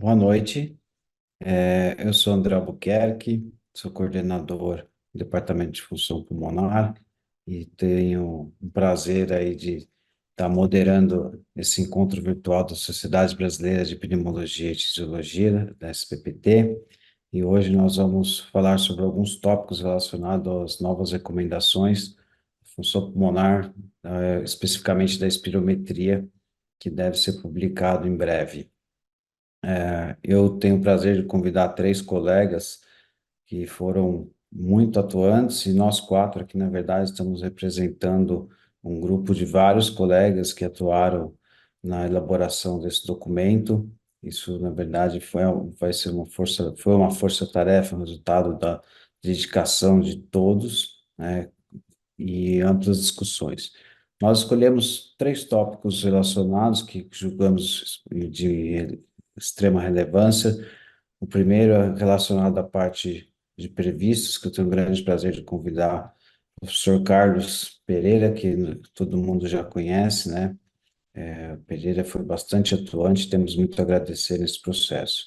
Boa noite. Eu sou André Albuquerque, sou coordenador do Departamento de Função Pulmonar e tenho o prazer aí de estar moderando esse encontro virtual da Sociedade Brasileira de Pneumologia e Fisiologia, da SPPT, e hoje nós vamos falar sobre alguns tópicos relacionados às novas recomendações de função pulmonar, especificamente da espirometria, que deve ser publicado em breve. Eu tenho o prazer de convidar três colegas que foram muito atuantes, e nós quatro aqui, na verdade, estamos representando um grupo de vários colegas que atuaram na elaboração desse documento. Isso, na verdade, vai ser foi uma força-tarefa, um resultado da dedicação de todos, né, e amplas discussões. Nós escolhemos três tópicos relacionados que julgamos de extrema relevância. O primeiro é relacionado à parte de previstos, que eu tenho um grande prazer de convidar o professor Carlos Pereira, que todo mundo já conhece, né? O Pereira foi bastante atuante, temos muito a agradecer nesse processo.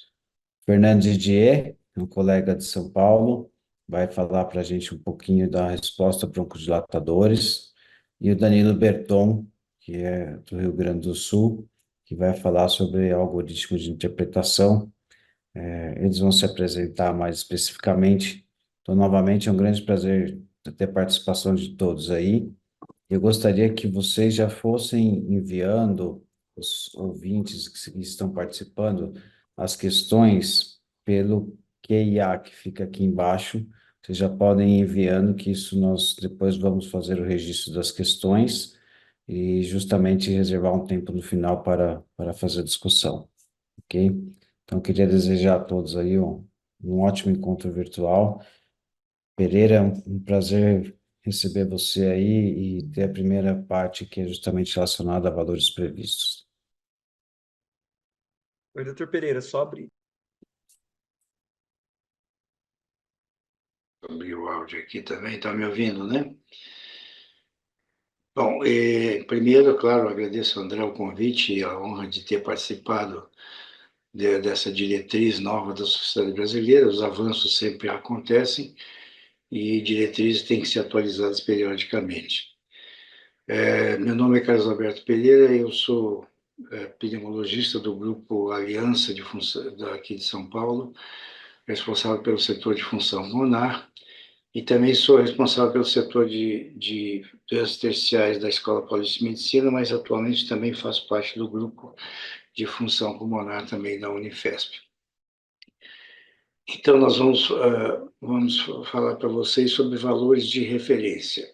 Fernando Didier, um colega de São Paulo, vai falar para a gente um pouquinho da resposta a broncodilatadores, e o Danilo Berton, que é do Rio Grande do Sul, que vai falar sobre algoritmos de interpretação. Eles vão se apresentar mais especificamente. Então, novamente, é um grande prazer ter participação de todos aí. Eu gostaria que vocês já fossem enviando os ouvintes que estão participando as questões pelo QIA que fica aqui embaixo. Vocês já podem ir enviando, que isso nós depois vamos fazer o registro das questões e justamente reservar um tempo no final para fazer a discussão, ok? Então, eu queria desejar a todos aí um ótimo encontro virtual. Pereira, é um prazer receber você aí e ter a primeira parte que é justamente relacionada a valores previstos. Oi, doutor Pereira, só abrir. Abrir o áudio aqui também, está me ouvindo, né? Bom, primeiro, claro, agradeço ao André o convite e a honra de ter participado dessa diretriz nova da sociedade brasileira. Os avanços sempre acontecem e diretrizes têm que ser atualizadas periodicamente. Meu nome é Carlos Alberto Pereira, eu sou pneumologista do grupo Aliança de Função daqui de São Paulo, responsável pelo setor de função pulmonar. E também sou responsável pelo setor de doenças terciárias da Escola Paulista de Medicina, mas atualmente também faço parte do grupo de função pulmonar também da Unifesp. Então, nós vamos falar para vocês sobre valores de referência.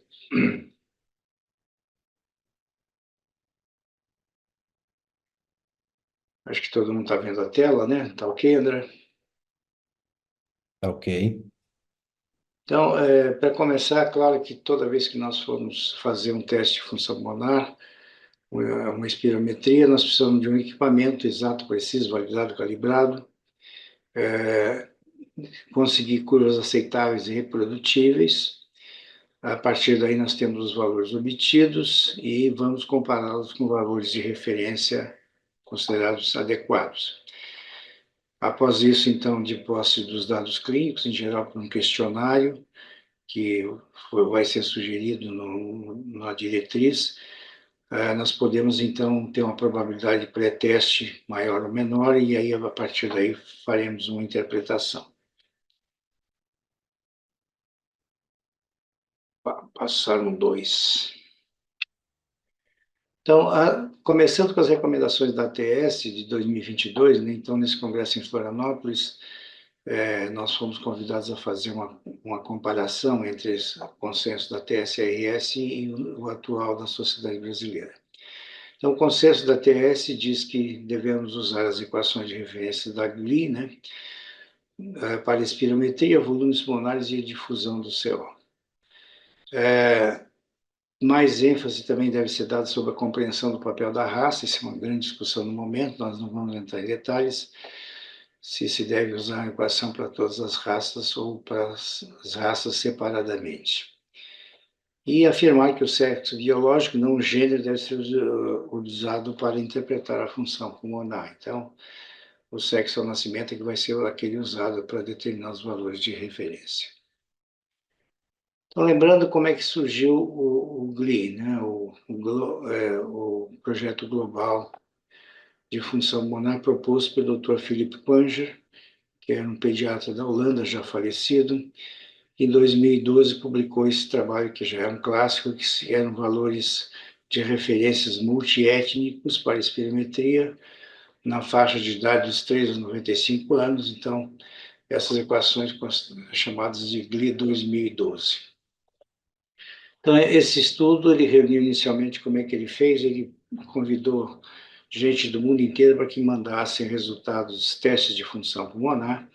Acho que todo mundo está vendo a tela, né? Tá ok, André? Tá ok? Então, para começar, claro que toda vez que nós formos fazer um teste de função pulmonar, uma espirometria, nós precisamos de um equipamento exato, preciso, validado, calibrado, conseguir curvas aceitáveis e reprodutíveis. A partir daí, nós temos os valores obtidos e vamos compará-los com valores de referência considerados adequados. Após isso, então, de posse dos dados clínicos, em geral por um questionário que vai ser sugerido na diretriz, nós podemos, então, ter uma probabilidade de pré-teste maior ou menor, e aí, a partir daí, faremos uma interpretação. Passaram dois. Então, começando com as recomendações da ATS de 2022, né, então, nesse congresso em Florianópolis, nós fomos convidados a fazer uma comparação entre o consenso da TSRS e o atual da sociedade brasileira. Então, o consenso da TS diz que devemos usar as equações de referência da GLI, né, para espirometria, volumes pulmonares e difusão do CO. Mais ênfase também deve ser dada sobre a compreensão do papel da raça, isso é uma grande discussão no momento, nós não vamos entrar em detalhes, se deve usar a equação para todas as raças ou para as raças separadamente. E afirmar que o sexo biológico, não o gênero, deve ser usado para interpretar a função pulmonar. Então, o sexo ao nascimento, que vai ser aquele usado para determinar os valores de referência. Então, lembrando como é que surgiu o GLI, né? O projeto global de função pulmonar proposto pelo Dr. Philip Panger, que era um pediatra da Holanda, já falecido. Em 2012, publicou esse trabalho, que já é um clássico, que eram valores de referências multiétnicos para espirometria, na faixa de idade dos 3 aos 95 anos. Então, essas equações chamadas de GLI 2012. Então, esse estudo, ele reuniu inicialmente, como é que ele fez? Ele convidou gente do mundo inteiro para que mandassem resultados dos testes de função pulmonar.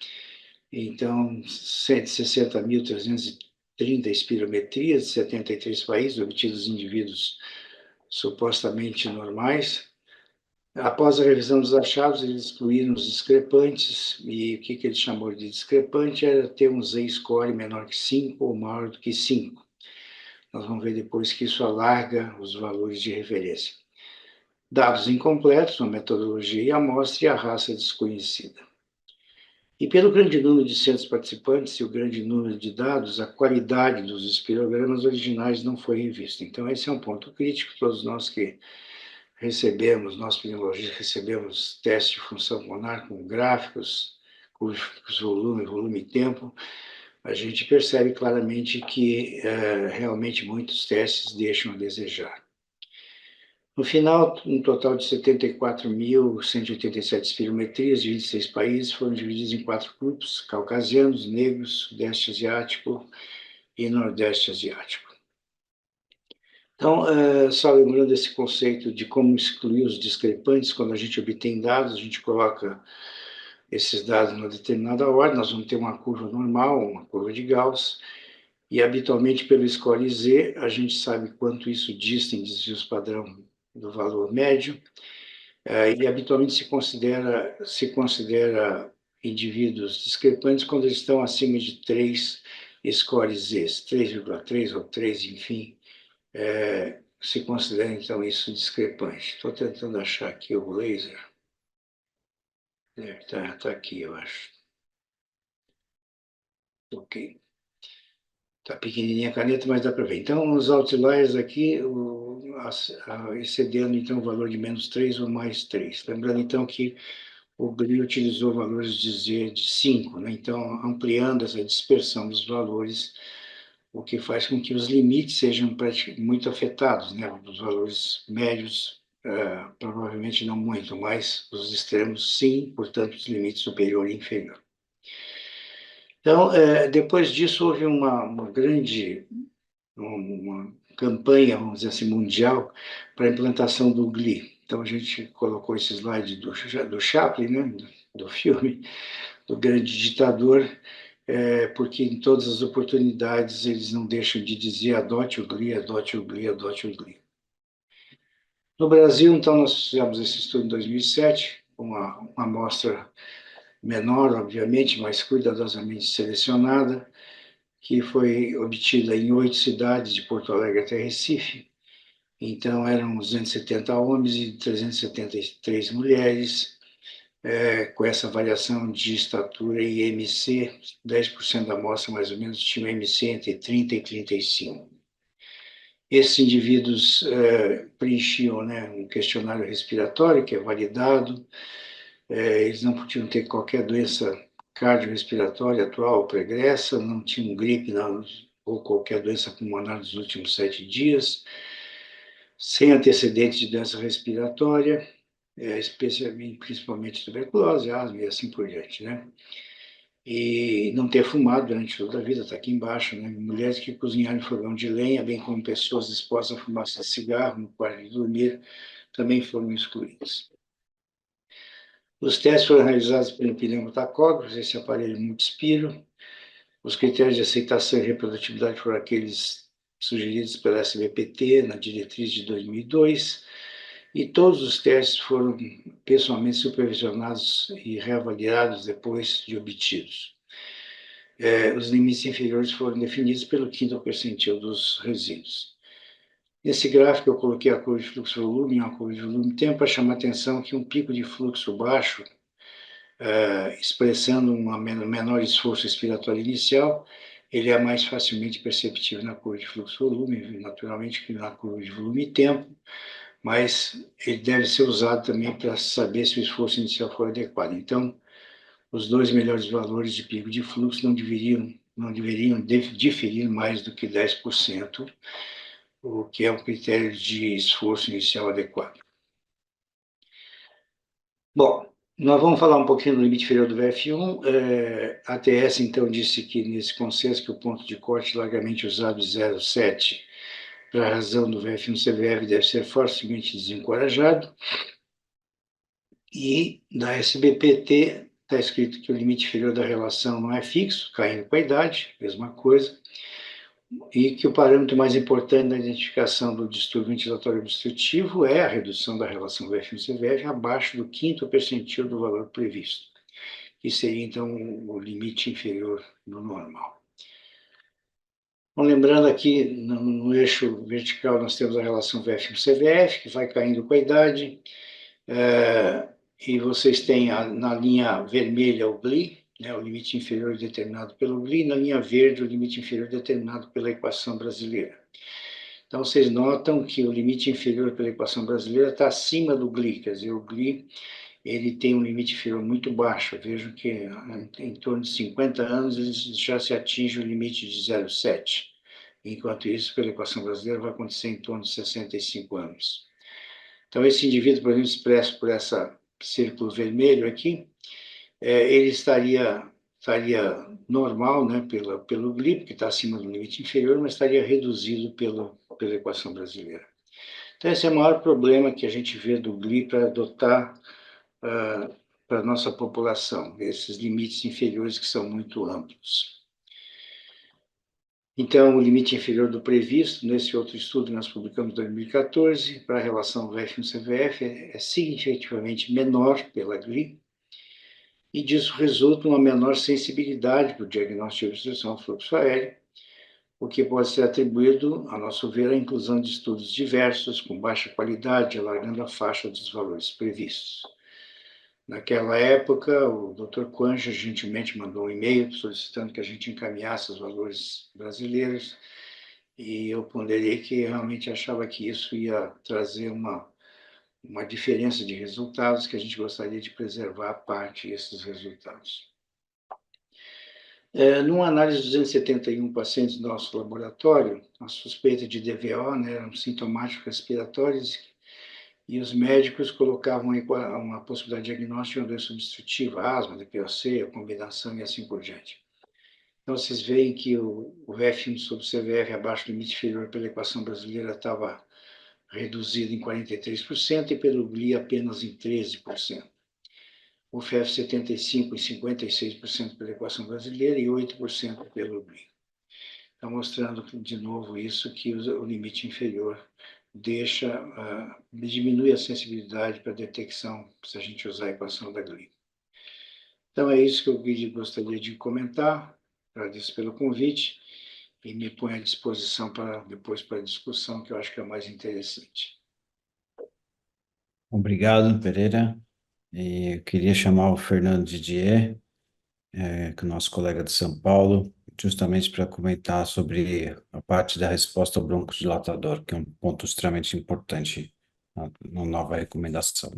Então, 160.330 espirometrias de 73 países, obtidos em indivíduos supostamente normais. Após a revisão dos achados, eles excluíram os discrepantes, e o que ele chamou de discrepante era ter um Z-score menor que 5 ou maior do que 5. Nós vamos ver depois que isso alarga os valores de referência. Dados incompletos, a metodologia e a amostra, e a raça desconhecida. E pelo grande número de centros participantes e o grande número de dados, a qualidade dos espirogramas originais não foi revista. Então, esse é um ponto crítico. Todos nós que recebemos, nós pneumologistas recebemos testes de função pulmonar com gráficos, com volume e tempo, a gente percebe claramente que realmente muitos testes deixam a desejar. No final, um total de 74.187 espirometrias de 26 países foram divididos em 4 grupos: caucasianos, negros, sudeste asiático e nordeste asiático. Então, só lembrando esse conceito de como excluir os discrepantes, quando a gente obtém dados, a gente coloca esses dados numa determinada ordem, nós vamos ter uma curva normal, uma curva de Gauss, e habitualmente pelo score Z, a gente sabe quanto isso dista em desvios padrão do valor médio, e habitualmente se considera indivíduos discrepantes quando eles estão acima de 3 scores Z, 3,3 ou 3, enfim, se considera então isso discrepante. Estou tentando achar aqui o laser. Está aqui, eu acho. Ok. Está pequenininha a caneta, mas dá para ver. Então, os outliers aqui, excedendo então o valor de menos 3 ou mais 3. Lembrando então que o GRI utilizou valores de Z de 5, né? Então, ampliando essa dispersão dos valores, o que faz com que os limites sejam muito afetados, né? Os valores médios, provavelmente não muito, mas os extremos sim, portanto, os limites superior e inferior. Então, depois disso, houve uma grande uma campanha, vamos dizer assim, mundial para a implantação do GLI. Então, a gente colocou esse slide do Chaplin, né, do filme, do grande ditador, porque em todas as oportunidades eles não deixam de dizer adote o GLI, adote o GLI, adote o GLI. No Brasil, então, nós fizemos esse estudo em 2007, uma amostra menor, obviamente, mas cuidadosamente selecionada, que foi obtida em 8 cidades, de Porto Alegre até Recife. Então, eram 270 homens e 373 mulheres, com essa variação de estatura e MC, 10% da amostra, mais ou menos, tinha um MC entre 30 e 35. Esses indivíduos preenchiam, né, um questionário respiratório, que é validado, eles não podiam ter qualquer doença cardiorrespiratória atual ou pregressa, não tinham gripe não, ou qualquer doença pulmonar nos últimos 7 dias, sem antecedentes de doença respiratória, especialmente, principalmente tuberculose, asma e assim por diante, né? E não ter fumado durante toda a vida, está aqui embaixo, né? Mulheres que cozinharam em fogão de lenha, bem como pessoas expostas à fumaça de cigarro no quarto de dormir, também foram excluídas. Os testes foram realizados pelo pneumotacógrafo, esse aparelho multispiro. Os critérios de aceitação e reprodutibilidade foram aqueles sugeridos pela SBPT na diretriz de 2002, e todos os testes foram pessoalmente supervisionados e reavaliados depois de obtidos. Os limites inferiores foram definidos pelo quinto percentil dos resíduos. Nesse gráfico eu coloquei a curva de fluxo-volume e a curva de volume-tempo para chamar a atenção que um pico de fluxo baixo expressando um menor esforço expiratório inicial, ele é mais facilmente perceptível na curva de fluxo-volume, naturalmente que na curva de volume e tempo, mas ele deve ser usado também para saber se o esforço inicial for adequado. Então, os dois melhores valores de pico de fluxo não deveriam diferir mais do que 10%, o que é um critério de esforço inicial adequado. Bom, nós vamos falar um pouquinho do limite inferior do VF1. A ATS, então, disse que, nesse consenso, que o ponto de corte largamente usado de 0,7 para a razão do VF1-CVF deve ser fortemente desencorajado. E da SBPT está escrito que o limite inferior da relação não é fixo, caindo com a idade, mesma coisa, e que o parâmetro mais importante na identificação do distúrbio ventilatório obstrutivo é a redução da relação VF1-CVF abaixo do quinto percentil do valor previsto, que seria, então, o limite inferior do normal. Bom, lembrando aqui, no eixo vertical, nós temos a relação VF1-CVF, que vai caindo com a idade, e vocês têm na linha vermelha o GLI, né, o limite inferior determinado pelo GLI, e na linha verde o limite inferior determinado pela equação brasileira. Então, vocês notam que o limite inferior pela equação brasileira está acima do GLI, quer dizer, o GLI ele tem um limite inferior muito baixo. Vejam que em torno de 50 anos ele já se atinge o limite de 0,7. Enquanto isso, pela equação brasileira, vai acontecer em torno de 65 anos. Então, esse indivíduo, por exemplo, expresso por esse círculo vermelho aqui, ele estaria normal, né, pelo GLI, porque está acima do limite inferior, mas estaria reduzido pela equação brasileira. Então, esse é o maior problema que a gente vê do GLI para adotar para a nossa população, esses limites inferiores que são muito amplos. Então, o limite inferior do previsto, nesse outro estudo que nós publicamos em 2014, para a relação VF1-CVF, é significativamente menor pela GLI, e disso resulta uma menor sensibilidade para o diagnóstico de obstrução do fluxo aéreo, o que pode ser atribuído, a nosso ver, à inclusão de estudos diversos, com baixa qualidade, alargando a faixa dos valores previstos. Naquela época, o Dr. Quanja gentilmente mandou um e-mail solicitando que a gente encaminhasse os valores brasileiros, e eu ponderei que realmente achava que isso ia trazer uma diferença de resultados, que a gente gostaria de preservar parte desses resultados. Numa análise de 271 pacientes do nosso laboratório, a suspeita de DVO, né, eram sintomáticos respiratórios, e os médicos colocavam uma possibilidade diagnóstica de uma doença obstrutiva, asma, DPOC, a combinação e assim por diante. Então, vocês veem que o VF1 sobre CVF abaixo do limite inferior pela equação brasileira estava reduzido em 43% e pelo GLI apenas em 13%. O FF75 em 56% pela equação brasileira e 8% pelo GLI. Então, mostrando de novo isso, que o limite inferior diminui a sensibilidade para a detecção, se a gente usar a equação da GLI. Então, é isso que eu gostaria de comentar. Agradeço pelo convite e me ponho à disposição depois para a discussão, que eu acho que é mais interessante. Obrigado, Pereira. E eu queria chamar o Fernando Didier, que é o nosso colega de São Paulo, justamente para comentar sobre a parte da resposta ao broncodilatador, que é um ponto extremamente importante na nova recomendação.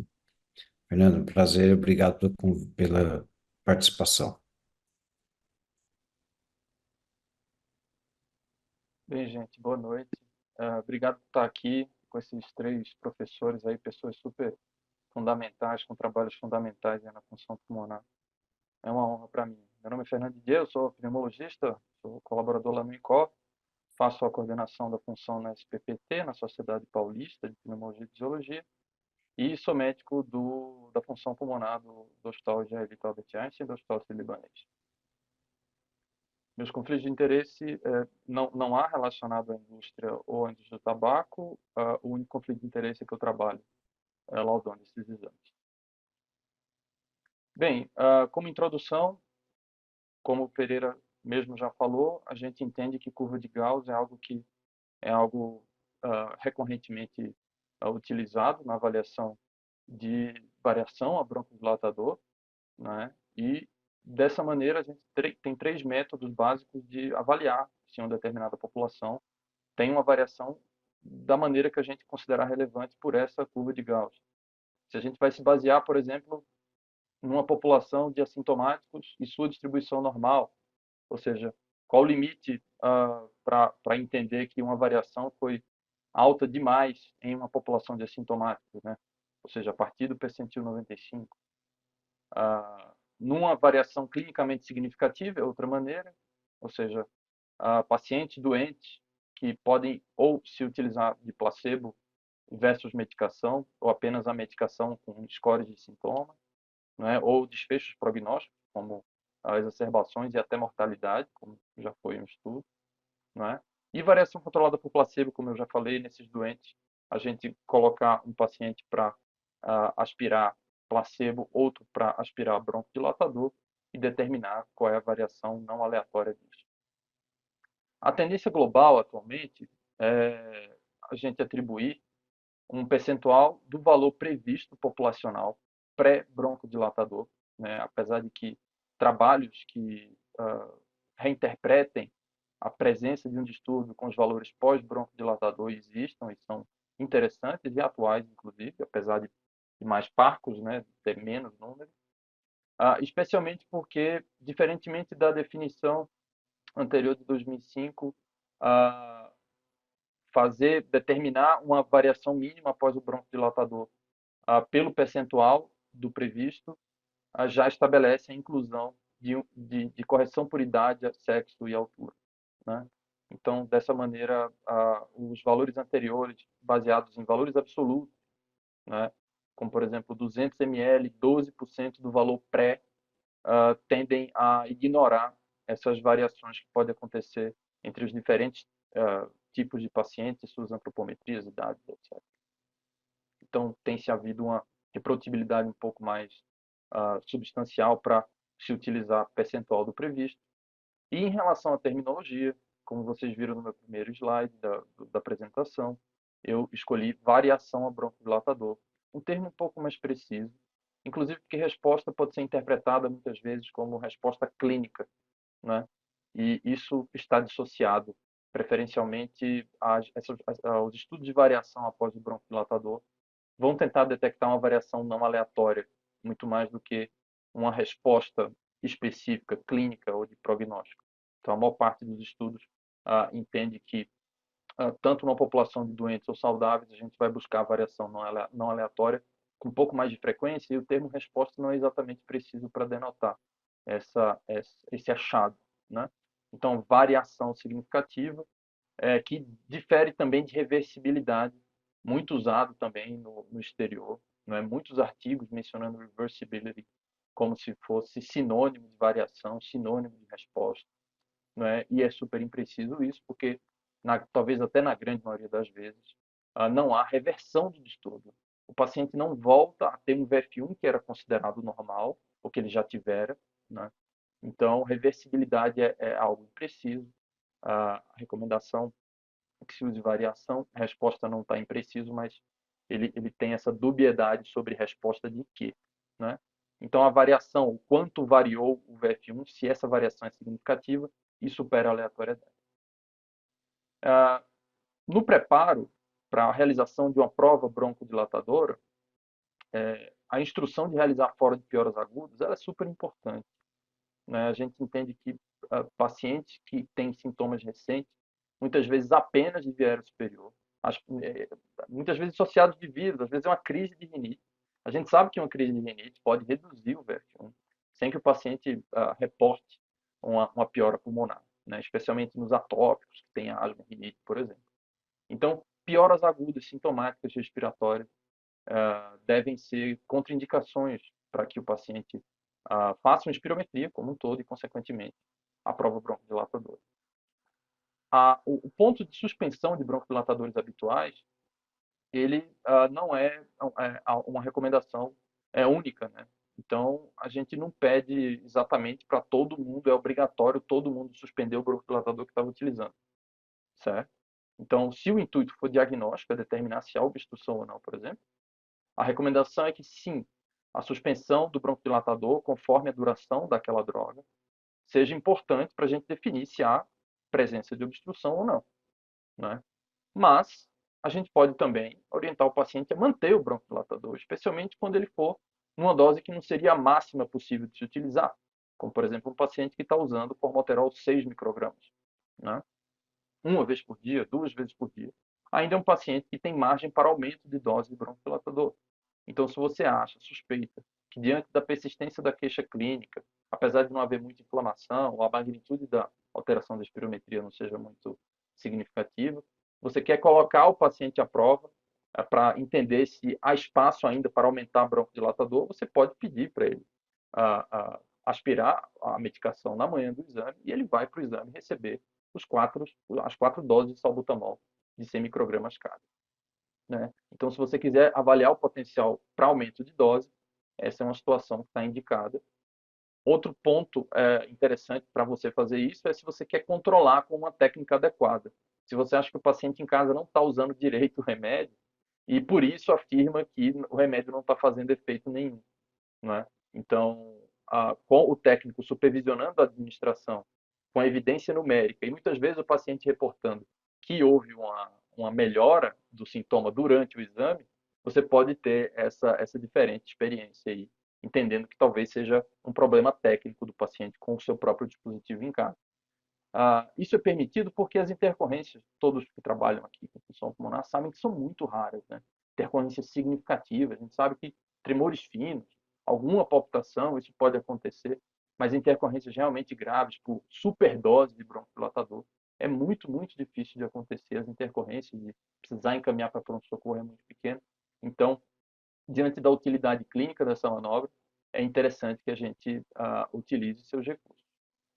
Fernando, prazer, obrigado pela participação. Bem, gente, boa noite. Obrigado por estar aqui com esses três professores aí, pessoas super fundamentais, com trabalhos fundamentais aí na função pulmonar. É uma honra para mim. Meu nome é Fernando Didier, eu sou pneumologista, sou colaborador lá no INCOR, faço a coordenação da função na SPPT, na Sociedade Paulista de Pneumologia e Fisiologia, e sou médico da função pulmonar do Hospital Israelita Albert Einstein e do Hospital Sírio-Libanês. Meus conflitos de interesse não há relacionado à indústria ou à indústria do tabaco. O único conflito de interesse é que eu trabalho laudando esses exames. Bem, como introdução, como o Pereira mesmo já falou, a gente entende que curva de Gauss é algo recorrentemente utilizado na avaliação de variação a broncodilatador. né? E dessa maneira a gente tem 3 métodos básicos de avaliar se uma determinada população tem uma variação da maneira que a gente considerar relevante por essa curva de Gauss. Se a gente vai se basear, por exemplo, numa população de assintomáticos e sua distribuição normal, ou seja, qual o limite para entender que uma variação foi alta demais em uma população de assintomáticos, né? Ou seja, a partir do percentil 95. Numa variação clinicamente significativa é outra maneira, ou seja, pacientes doentes que podem ou se utilizar de placebo versus medicação, ou apenas a medicação com scores de sintomas, né? Ou desfechos prognósticos, como as exacerbações e até mortalidade, como já foi um estudo, né? E variação controlada por placebo, como eu já falei, nesses doentes, a gente colocar um paciente para aspirar placebo, outro para aspirar broncodilatador e determinar qual é a variação não aleatória disso. A tendência global atualmente é a gente atribuir um percentual do valor previsto populacional pré-broncodilatador, né? Apesar de que trabalhos que reinterpretem a presença de um distúrbio com os valores pós-broncodilatador existam e são interessantes e atuais, inclusive, apesar de mais parcos, né, ter menos número, especialmente porque, diferentemente da definição anterior de 2005, determinar uma variação mínima após o broncodilatador pelo percentual do previsto, já estabelece a inclusão de correção por idade, sexo e altura, né? Então, dessa maneira, os valores anteriores, baseados em valores absolutos, né, como, por exemplo, 200 ml, 12% do valor pré, tendem a ignorar essas variações que podem acontecer entre os diferentes tipos de pacientes, suas antropometrias, idades, etc. Então, tem-se havido uma reprodutibilidade um pouco mais substancial para se utilizar percentual do previsto. E em relação à terminologia, como vocês viram no meu primeiro slide da apresentação, eu escolhi variação a broncodilatador, um termo um pouco mais preciso, inclusive porque resposta pode ser interpretada muitas vezes como resposta clínica, né? E isso está dissociado preferencialmente aos estudos de variação após o broncodilatador, vão tentar detectar uma variação não aleatória, muito mais do que uma resposta específica, clínica ou de prognóstico. Então, a maior parte dos estudos entende que, tanto na população de doentes ou saudáveis, a gente vai buscar a variação não aleatória com um pouco mais de frequência, e o termo resposta não é exatamente preciso para denotar esse achado, né? Então, variação significativa, que difere também de reversibilidade, muito usado também no exterior, não é? Muitos artigos mencionando reversibility como se fosse sinônimo de variação, sinônimo de resposta, não é? E é super impreciso isso, porque talvez até na grande maioria das vezes não há reversão do distúrbio. O paciente não volta a ter um VF1 que era considerado normal, ou que ele já tivera, né? Então, reversibilidade é algo impreciso. A recomendação que se use variação, a resposta não está impreciso, mas ele tem essa dubiedade sobre resposta de quê, né? Então, a variação, o quanto variou o VF1, se essa variação é significativa e supera a aleatoriedade. No preparo para a realização de uma prova broncodilatadora, a instrução de realizar fora de pioras agudas, ela é super importante, né? A gente entende que pacientes que têm sintomas recentes, muitas vezes apenas de viés superior, muitas vezes associados de vírus, às vezes é uma crise de rinite. A gente sabe que uma crise de rinite pode reduzir o VF1, sem que o paciente reporte uma piora pulmonar, né? Especialmente nos atópicos, que têm asma e rinite, por exemplo. Então, pioras agudas, sintomáticas respiratórias, devem ser contraindicações para que o paciente faça uma espirometria como um todo e, consequentemente, a prova broncodilatadora. O ponto de suspensão de broncodilatadores habituais, ele não é uma recomendação única, né? Então, a gente não pede exatamente para todo mundo, é obrigatório todo mundo suspender o broncodilatador que estava utilizando, certo? Então, se o intuito for diagnóstico, é determinar se há obstrução ou não, por exemplo, a recomendação é que sim, a suspensão do broncodilatador conforme a duração daquela droga seja importante para a gente definir se há presença de obstrução ou não, né? Mas a gente pode também orientar o paciente a manter o broncodilatador, especialmente quando ele for numa dose que não seria a máxima possível de se utilizar, como, por exemplo, um paciente que está usando formoterol 6 microgramas, né? Uma vez por dia, 2 vezes por dia. Ainda é um paciente que tem margem para aumento de dose de broncodilatador. Então, se você acha, suspeita, que diante da persistência da queixa clínica, apesar de não haver muita inflamação, ou a magnitude da alteração da espirometria não seja muito significativa, você quer colocar o paciente à prova para entender se há espaço ainda para aumentar o broncodilatador, você pode pedir para ele aspirar a medicação na manhã do exame e ele vai para o exame receber as 4 doses de salbutamol de 100 microgramas cada, né? Então, se você quiser avaliar o potencial para aumento de dose, essa é uma situação que está indicada. Outro ponto interessante para você fazer isso é se você quer controlar com uma técnica adequada. Se você acha que o paciente em casa não está usando direito o remédio e por isso afirma que o remédio não está fazendo efeito nenhum, né? Então, com o técnico supervisionando a administração, com a evidência numérica e muitas vezes o paciente reportando que houve uma melhora do sintoma durante o exame, você pode ter essa diferente experiência aí, entendendo que talvez seja um problema técnico do paciente com o seu próprio dispositivo em casa. Isso é permitido porque as intercorrências, todos que trabalham aqui com função pulmonar sabem que são muito raras, né? Intercorrências significativas, a gente sabe que tremores finos, alguma palpitação, isso pode acontecer, mas intercorrências realmente graves por superdose de broncodilatador é muito, muito difícil de acontecer. As intercorrências de precisar encaminhar para pronto-socorro é muito pequeno. Então, diante da utilidade clínica dessa manobra, é interessante que a gente utilize seus recursos,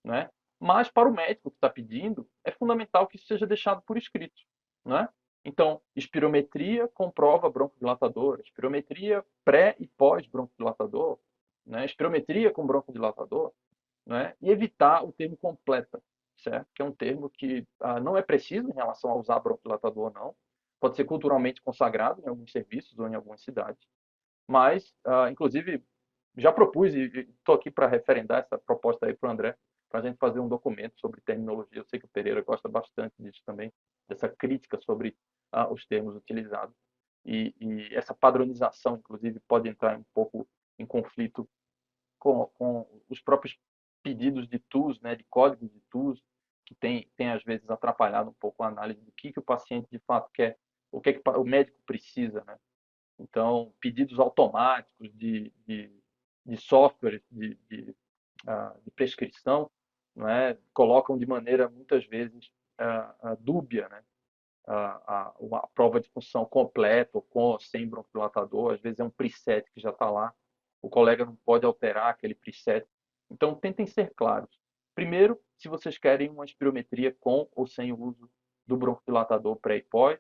né? Mas para o médico que está pedindo, é fundamental que isso seja deixado por escrito, né? Então, espirometria comprova broncodilatador, espirometria pré e pós broncodilatador, né? Espirometria com broncodilatador, né? E evitar o termo completa, certo? Que é um termo que não é preciso em relação a usar broncodilatador ou não, pode ser culturalmente consagrado em alguns serviços ou em algumas cidades, mas, inclusive, já propus e estou aqui para referendar essa proposta aí para o André, para a gente fazer um documento sobre terminologia. Eu sei que o Pereira gosta bastante disso também, dessa crítica sobre os termos utilizados. E essa padronização, inclusive, pode entrar um pouco em conflito com os próprios pedidos de TUS, né, de códigos de TUS, que tem às vezes atrapalhado um pouco a análise do que o paciente de fato quer, o que o médico precisa, né? Então, pedidos automáticos de software de prescrição, não é? Colocam de maneira, muitas vezes, dúbia, né? A prova de função completa, ou com ou sem broncodilatador, às vezes é um preset que já está lá, o colega não pode alterar aquele preset. Então, tentem ser claros. Primeiro, se vocês querem uma espirometria com ou sem o uso do broncodilatador pré e pós,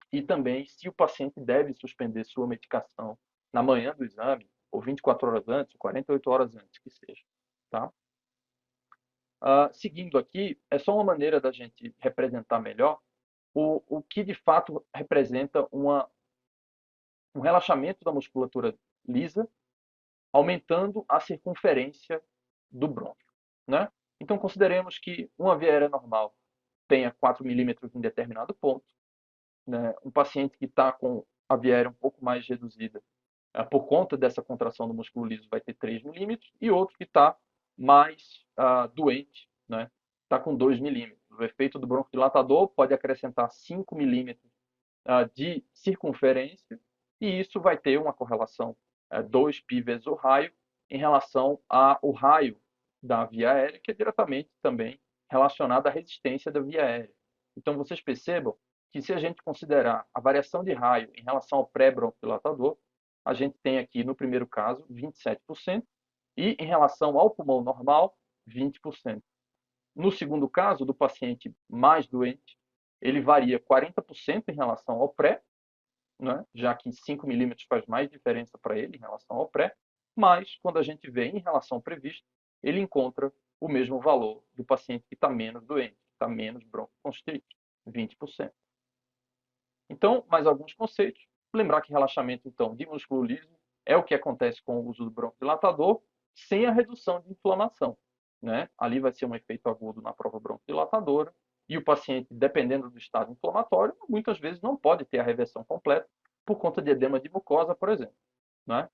e também se o paciente deve suspender sua medicação na manhã do exame, ou 24 horas antes, ou 48 horas antes que seja. Tá? Seguindo aqui, é só uma maneira da gente representar melhor o que de fato representa um relaxamento da musculatura lisa, aumentando a circunferência do brônquio, né? Então, consideremos que uma via aérea normal tenha 4 milímetros em determinado ponto, né? Um paciente que está com a via aérea um pouco mais reduzida, por conta dessa contração do músculo liso, vai ter 3 milímetros, e outro que está mais doente, né? Está com 2 milímetros. O efeito do broncodilatador pode acrescentar 5 milímetros de circunferência, e isso vai ter uma correlação 2π vezes o raio em relação ao raio da via aérea, que é diretamente também relacionado à resistência da via aérea. Então, vocês percebam que se a gente considerar a variação de raio em relação ao pré-broncodilatador, a gente tem aqui, no primeiro caso, 27%, e em relação ao pulmão normal, 20%. No segundo caso, do paciente mais doente, ele varia 40% em relação ao pré, né? Já que 5 milímetros faz mais diferença para ele em relação ao pré, mas quando a gente vê em relação ao previsto, ele encontra o mesmo valor do paciente que está menos doente, que está menos broncoconstricto, 20%. Então, mais alguns conceitos. Lembrar que relaxamento, então, de músculo liso é o que acontece com o uso do broncodilatador sem a redução de inflamação, né? Ali vai ser um efeito agudo na própria broncodilatadora e o paciente, dependendo do estado inflamatório, muitas vezes não pode ter a reversão completa por conta de edema de mucosa, por exemplo, né?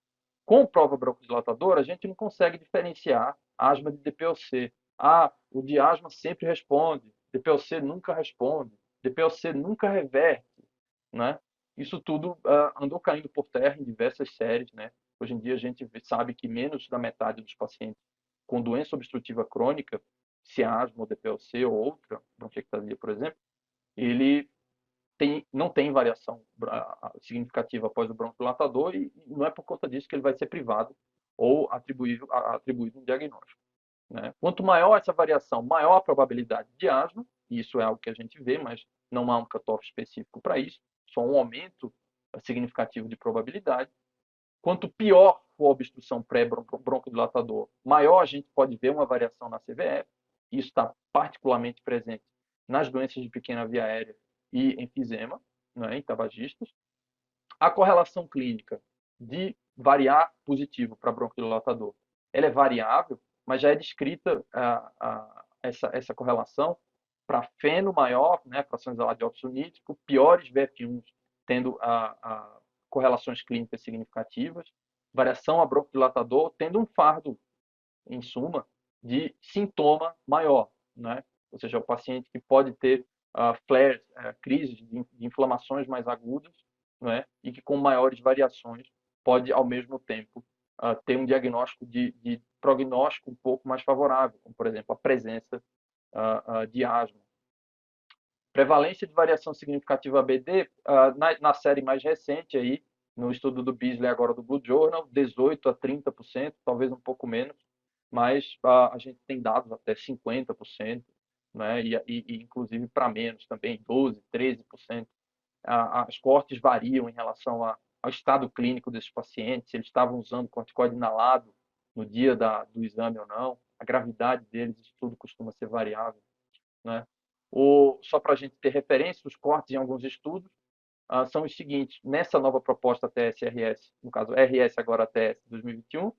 Com prova broncodilatadora, a gente não consegue diferenciar asma de DPOC. O de asma sempre responde, DPOC nunca responde, DPOC nunca reverte, né? Isso tudo andou caindo por terra em diversas séries, né? Hoje em dia a gente sabe que menos da metade dos pacientes com doença obstrutiva crônica, se é asma ou DPOC ou outra bronquiectasia, por exemplo, ele não tem variação significativa após o broncodilatador e não é por conta disso que ele vai ser privado ou atribuído um diagnóstico, né? Quanto maior essa variação, maior a probabilidade de asma, e isso é algo que a gente vê, mas não há um cutoff específico para isso, só um aumento significativo de probabilidade. Quanto pior for a obstrução pré-broncodilatador, maior a gente pode ver uma variação na CVF. Isso está particularmente presente nas doenças de pequena via aérea e enfisema, né, em tabagistas. A correlação clínica de variar positivo para broncodilatador, ela é variável, mas já é descrita essa correlação para feno maior, né, fração isolada de óxido nítrico, piores VF1s tendo correlações clínicas significativas, variação a broncodilatador tendo um fardo, em suma, de sintoma maior, né? Ou seja, o paciente que pode ter flares, crises de inflamações mais agudas, né? E que com maiores variações pode, ao mesmo tempo, ter um diagnóstico de prognóstico um pouco mais favorável, como, por exemplo, a presença de asma. Prevalência de variação significativa ABD, na série mais recente, aí, no estudo do Beasley, agora do Blue Journal, 18% a 30%, talvez um pouco menos, mas a gente tem dados até 50%, né? E inclusive para menos também, 12%, 13%. As cortes variam em relação ao estado clínico desses pacientes, se eles estavam usando corticoide inalado no dia do exame ou não, a gravidade deles, isso tudo costuma ser variável, né? Só para a gente ter referência, os cortes em alguns estudos são os seguintes: nessa nova proposta TSRS, no caso RS agora TS 2021,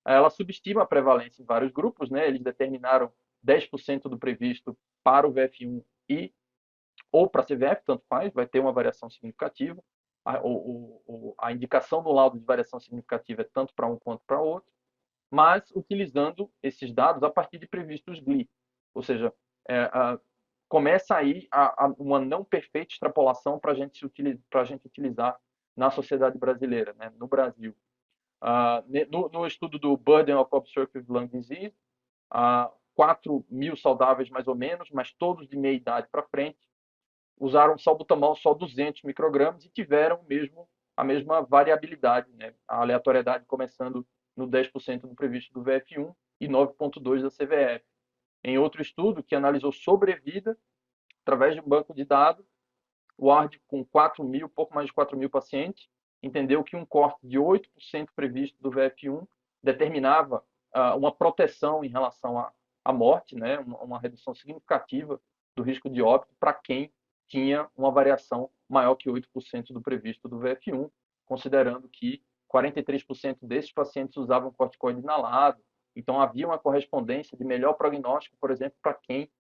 ela subestima a prevalência em vários grupos, né? Eles determinaram 10% do previsto para o VF1 ou para a CVF, tanto faz, vai ter uma variação significativa. A indicação no laudo de variação significativa é tanto para um quanto para outro, mas utilizando esses dados a partir de previstos GLI, ou seja, começa aí uma não perfeita extrapolação para a gente utilizar na sociedade brasileira, né, no Brasil. No estudo do Burden of Obstructive Lung Disease, 4.000 saudáveis mais ou menos, mas todos de meia idade para frente, usaram salbutamol só 200 microgramas e tiveram a mesma variabilidade, né, a aleatoriedade começando no 10% do previsto do VF1 e 9,2% da CVF. Em outro estudo que analisou sobrevida, através de um banco de dados, o ARD, com 4.000, pouco mais de 4.000 pacientes, entendeu que um corte de 8% previsto do VF1 determinava uma proteção em relação à morte, né, uma redução significativa do risco de óbito para quem tinha uma variação maior que 8% do previsto do VF1, considerando que 43% desses pacientes usavam corticoide inalado. Então, havia uma correspondência de melhor prognóstico, por exemplo, para quem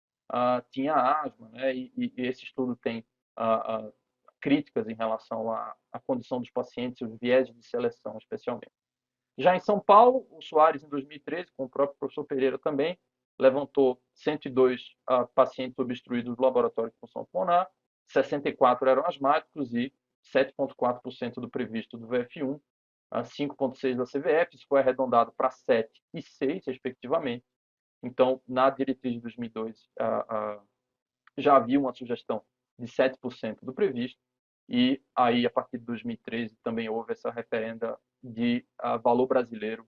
tinha asma, né? E esse estudo tem críticas em relação à condição dos pacientes, os viés de seleção, especialmente. Já em São Paulo, o Soares, em 2013, com o próprio professor Pereira também, levantou 102 pacientes obstruídos do laboratório de função pulmonar, 64 eram asmáticos e 7,4% do previsto do VF1, 5,6% da CVF, isso foi arredondado para 7 e 6, respectivamente. Então, na diretriz de 2002, já havia uma sugestão de 7% do previsto, e aí, a partir de 2013, também houve essa referenda de valor brasileiro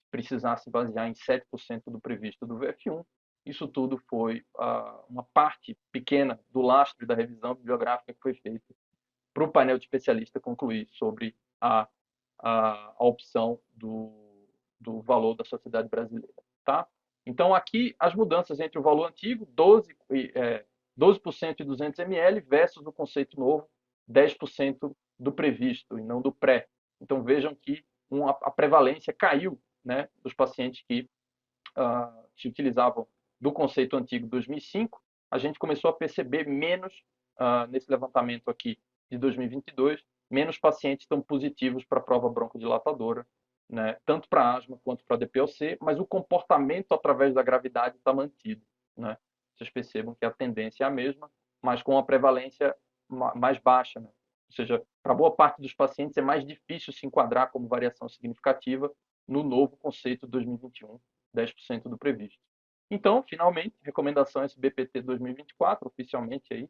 precisasse basear em 7% do previsto do VF1. Isso tudo foi uma parte pequena do lastro da revisão bibliográfica que foi feita para o painel de especialistas concluir sobre a opção do valor da sociedade brasileira. Tá? Então, aqui, as mudanças entre o valor antigo, 12% e 200 ml, versus o conceito novo, 10% do previsto e não do pré. Então, vejam que a prevalência caiu, né, dos pacientes que se utilizavam do conceito antigo 2005, a gente começou a perceber menos, nesse levantamento aqui de 2022, menos pacientes estão positivos para a prova broncodilatadora, né, tanto para asma quanto para DPOC, mas o comportamento através da gravidade está mantido, né? Vocês percebam que a tendência é a mesma, mas com a prevalência mais baixa, né? Ou seja, para boa parte dos pacientes é mais difícil se enquadrar como variação significativa no novo conceito de 2021, 10% do previsto. Então, finalmente, recomendação SBPT 2024, oficialmente aí,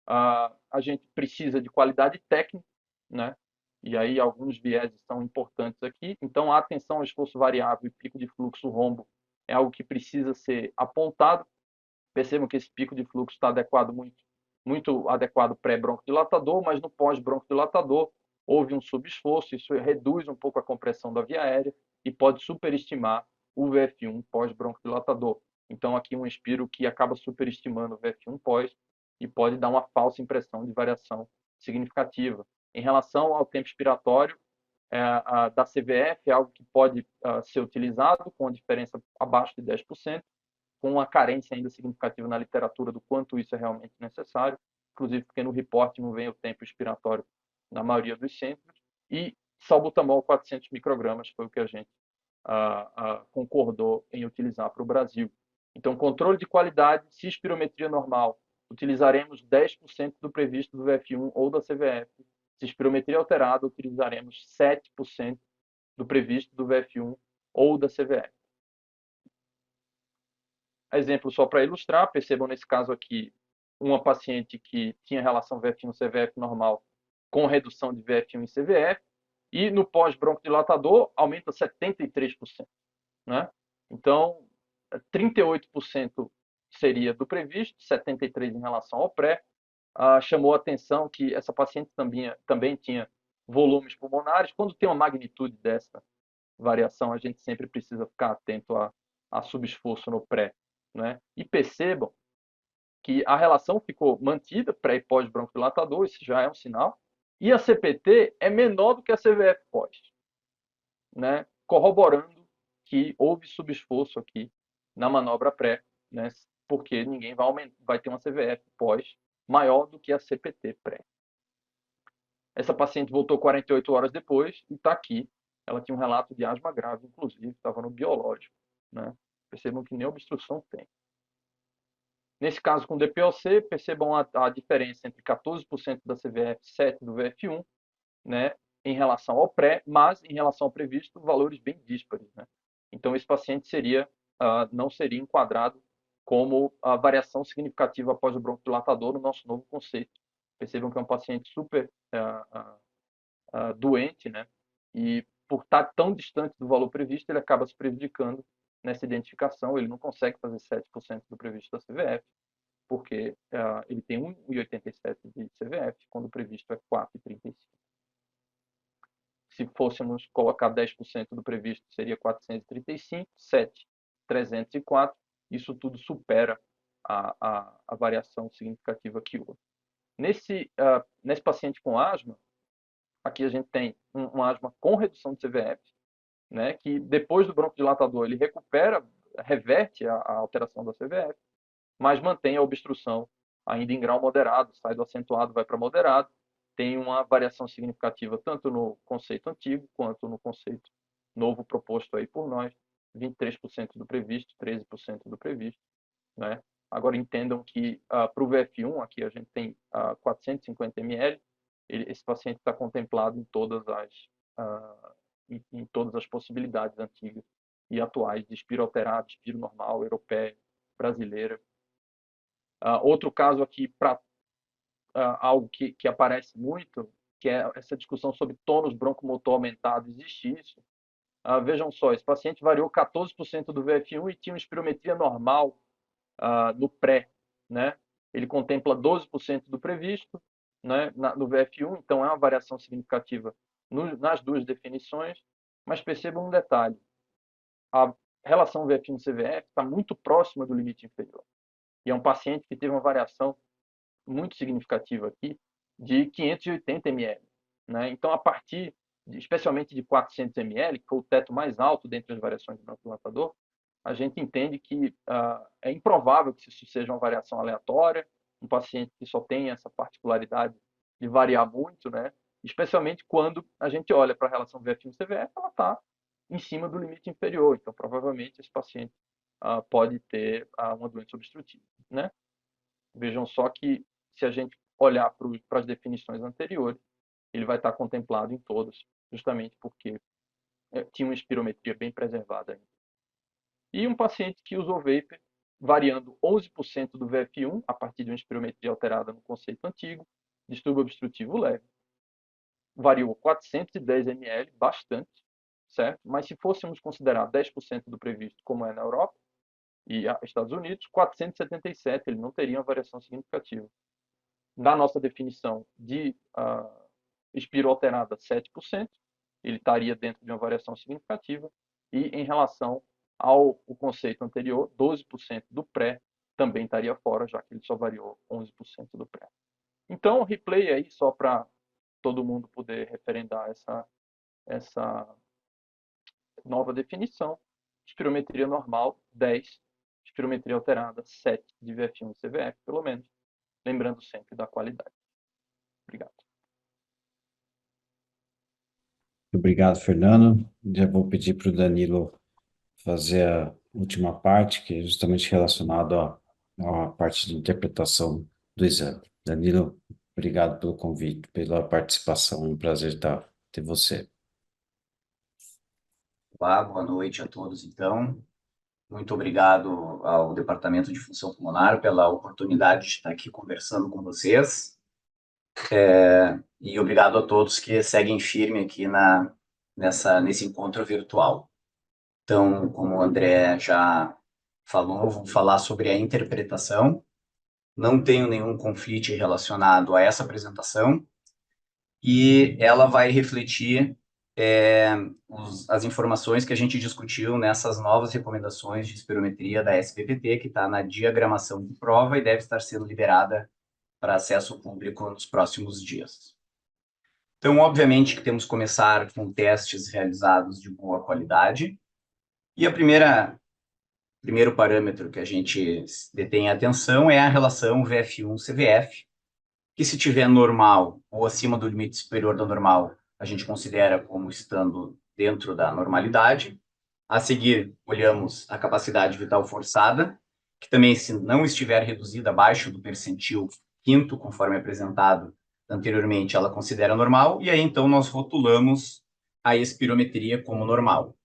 a gente precisa de qualidade técnica, né? E aí alguns vieses são importantes aqui. Então, a atenção ao esforço variável e pico de fluxo rombo é algo que precisa ser apontado. Percebam que esse pico de fluxo está adequado, muito adequado pré-broncodilatador, mas no pós-broncodilatador houve um subesforço, isso reduz um pouco a compressão da via aérea e pode superestimar o VF1 pós-broncodilatador. Então, aqui um inspiro que acaba superestimando o VF1 pós e pode dar uma falsa impressão de variação significativa. Em relação ao tempo expiratório da CVF, é algo que pode ser utilizado com a diferença abaixo de 10%, com uma carência ainda significativa na literatura do quanto isso é realmente necessário, inclusive porque no reporte não vem o tempo expiratório na maioria dos centros, e salbutamol 400 microgramas foi o que a gente concordou em utilizar para o Brasil. Então, controle de qualidade, se espirometria normal, utilizaremos 10% do previsto do VF1 ou da CVF. Se espirometria alterada, utilizaremos 7% do previsto do VF1 ou da CVF. Exemplo só para ilustrar, percebam nesse caso aqui, uma paciente que tinha relação VF1-CVF normal com redução de VF1 e CVF, e no pós-broncodilatador aumenta 73%. Né? Então, 38% seria do previsto, 73% em relação ao pré. Chamou a atenção que essa paciente também tinha volumes pulmonares. Quando tem uma magnitude dessa variação, a gente sempre precisa ficar atento a subesforço no pré. Né? E percebam que a relação ficou mantida, pré e pós-broncodilatador, isso já é um sinal, e a CPT é menor do que a CVF pós, né? Corroborando que houve subesforço aqui na manobra pré, né? Porque ninguém vai ter uma CVF pós maior do que a CPT pré. Essa paciente voltou 48 horas depois e está aqui. Ela tinha um relato de asma grave, inclusive, estava no biológico. Né? Percebam que nem obstrução tem. Nesse caso, com DPOC, percebam a diferença entre 14% da CVF e 7% do VF1, né, em relação ao pré, mas em relação ao previsto, valores bem díspares. Né? Então, esse paciente não seria enquadrado como a variação significativa após o broncodilatador no nosso novo conceito. Percebam que é um paciente super doente, né? E por estar tão distante do valor previsto, ele acaba se prejudicando nessa identificação, ele não consegue fazer 7% do previsto da CVF, porque ele tem 1,87 de CVF, quando o previsto é 4,35. Se fôssemos colocar 10% do previsto, seria 435, 7, 304. Isso tudo supera a variação significativa que houve. Nesse paciente com asma, aqui a gente tem um asma com redução de CVF, né, que depois do broncodilatador ele reverte a alteração da CVF, mas mantém a obstrução ainda em grau moderado, sai do acentuado, vai para moderado, tem uma variação significativa tanto no conceito antigo quanto no conceito novo proposto aí por nós, 23% do previsto, 13% do previsto. Né? Agora entendam que para o VF1, aqui a gente tem 450 ml, esse paciente está contemplado em todas as possibilidades antigas e atuais de espiro alterado, espiro normal, europeia, brasileira. Outro caso aqui para algo que aparece muito, que é essa discussão sobre tônus broncomotor aumentado. Existe isso? Vejam só, esse paciente variou 14% do VF1 e tinha uma espirometria normal no pré. Né? Ele contempla 12% do previsto, né, no VF1, então é uma variação significativa nas duas definições, mas percebam um detalhe, a relação VF1-CVF está muito próxima do limite inferior, e é um paciente que teve uma variação muito significativa aqui, de 580 ml. Né? Então, a partir especialmente de 400 ml, que foi o teto mais alto dentre as variações do bronquidilatador, a gente entende que é improvável que isso seja uma variação aleatória, um paciente que só tem essa particularidade de variar muito, né? Especialmente quando a gente olha para a relação VF1-CVF, ela está em cima do limite inferior, então provavelmente esse paciente pode ter uma doença obstrutiva, né? Vejam só que se a gente olhar para as definições anteriores, ele vai estar contemplado em todas, justamente porque tinha uma espirometria bem preservada ainda. E um paciente que usou vapor variando 11% do VF1 a partir de uma espirometria alterada no conceito antigo, distúrbio obstrutivo leve. Variou 410 ml, bastante, certo? Mas se fôssemos considerar 10% do previsto, como é na Europa e Estados Unidos, 477, ele não teria uma variação significativa. Na nossa definição de espiro alterada 7%, ele estaria dentro de uma variação significativa, e em relação ao conceito anterior, 12% do pré também estaria fora, já que ele só variou 11% do pré. Então, replay aí, só para todo mundo poder referendar essa nova definição. Espirometria normal, 10. Espirometria alterada, 7 de VF1 e CVF, pelo menos. Lembrando sempre da qualidade. Obrigado. Obrigado, Fernando. Já vou pedir para o Danilo fazer a última parte, que é justamente relacionado à parte de interpretação do exame. Danilo, obrigado pelo convite, pela participação. É um prazer ter você. Olá, boa noite a todos, então. Muito obrigado ao Departamento de Função Pulmonar pela oportunidade de estar aqui conversando com vocês. E obrigado a todos que seguem firme aqui nesse encontro virtual. Então, como o André já falou, vou falar sobre a interpretação. Não tenho nenhum conflito relacionado a essa apresentação e ela vai refletir as informações que a gente discutiu nessas novas recomendações de espirometria da SBPT, que está na diagramação de prova e deve estar sendo liberada para acesso público nos próximos dias. Então, obviamente que temos que começar com testes realizados de boa qualidade. E primeiro parâmetro que a gente detém atenção é a relação VF1-CVF, que se tiver normal ou acima do limite superior do normal, a gente considera como estando dentro da normalidade. A seguir, olhamos a capacidade vital forçada, que também, se não estiver reduzida abaixo do percentil quinto, conforme apresentado anteriormente, ela considera normal, e aí, então, nós rotulamos a espirometria como normal.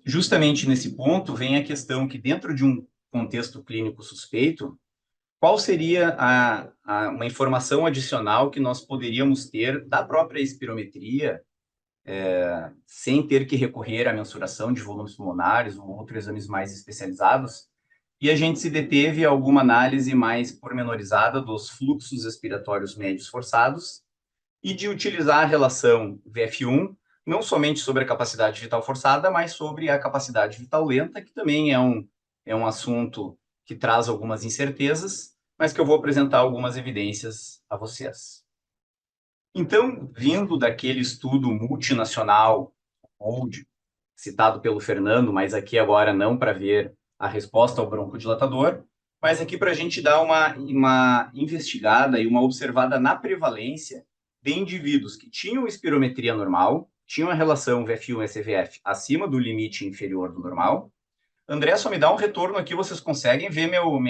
Justamente nesse ponto, vem a questão que, dentro de um contexto clínico suspeito, qual seria uma informação adicional que nós poderíamos ter da própria espirometria, sem ter que recorrer à mensuração de volumes pulmonares ou outros exames mais especializados? E a gente se deteve a alguma análise mais pormenorizada dos fluxos expiratórios médios forçados e de utilizar a relação VF1, não somente sobre a capacidade vital forçada, mas sobre a capacidade vital lenta, que também é um assunto que traz algumas incertezas, mas que eu vou apresentar algumas evidências a vocês. Então, vindo daquele estudo multinacional, OLD, citado pelo Fernando, mas aqui agora não para ver a resposta ao broncodilatador, mas aqui para a gente dar uma investigada e uma observada na prevalência de indivíduos que tinham espirometria normal, tinham a relação VF1 e CVF acima do limite inferior do normal. André, só me dá um retorno aqui, vocês conseguem ver meu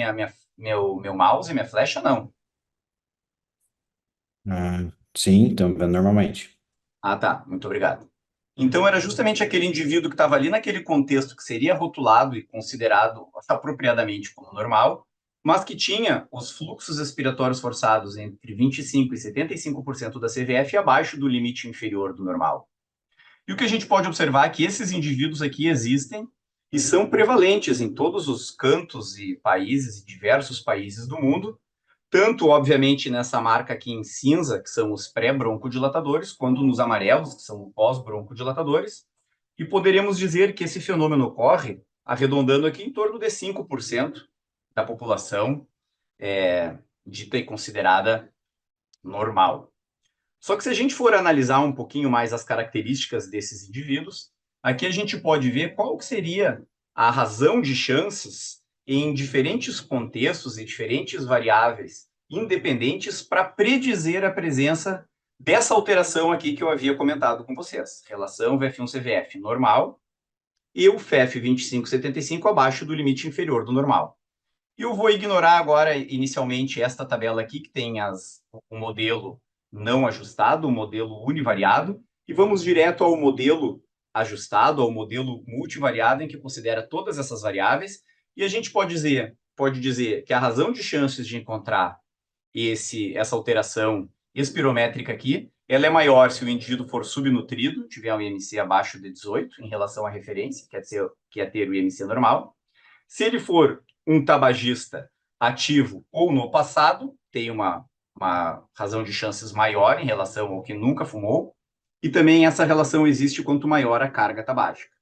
mouse, minha flecha, não? Sim, então, normalmente. Ah, tá. Muito obrigado. Então, era justamente aquele indivíduo que estava ali naquele contexto que seria rotulado e considerado apropriadamente como normal, mas que tinha os fluxos expiratórios forçados entre 25% e 75% da CVF abaixo do limite inferior do normal. E o que a gente pode observar é que esses indivíduos aqui existem e são prevalentes em todos os cantos e países, e diversos países do mundo, tanto, obviamente, nessa marca aqui em cinza, que são os pré-broncodilatadores, quanto nos amarelos, que são os pós-broncodilatadores, e poderíamos dizer que esse fenômeno ocorre, arredondando aqui, em torno de 5% da população dita e considerada normal. Só que se a gente for analisar um pouquinho mais as características desses indivíduos, aqui a gente pode ver qual que seria a razão de chances em diferentes contextos e diferentes variáveis independentes para predizer a presença dessa alteração aqui que eu havia comentado com vocês. Relação VF1-CVF normal e o FEF2575 abaixo do limite inferior do normal. E eu vou ignorar agora, inicialmente, esta tabela aqui, que tem o modelo não ajustado, o modelo univariado, e vamos direto ao modelo ajustado, ao modelo multivariado, em que considera todas essas variáveis, e a gente pode dizer que a razão de chances de encontrar essa alteração espirométrica aqui, ela é maior se o indivíduo for subnutrido, tiver um IMC abaixo de 18, em relação à referência, que é ter o IMC normal. Se ele for um tabagista ativo ou no passado, tem uma razão de chances maior em relação ao que nunca fumou, e também essa relação existe quanto maior a carga tabágica.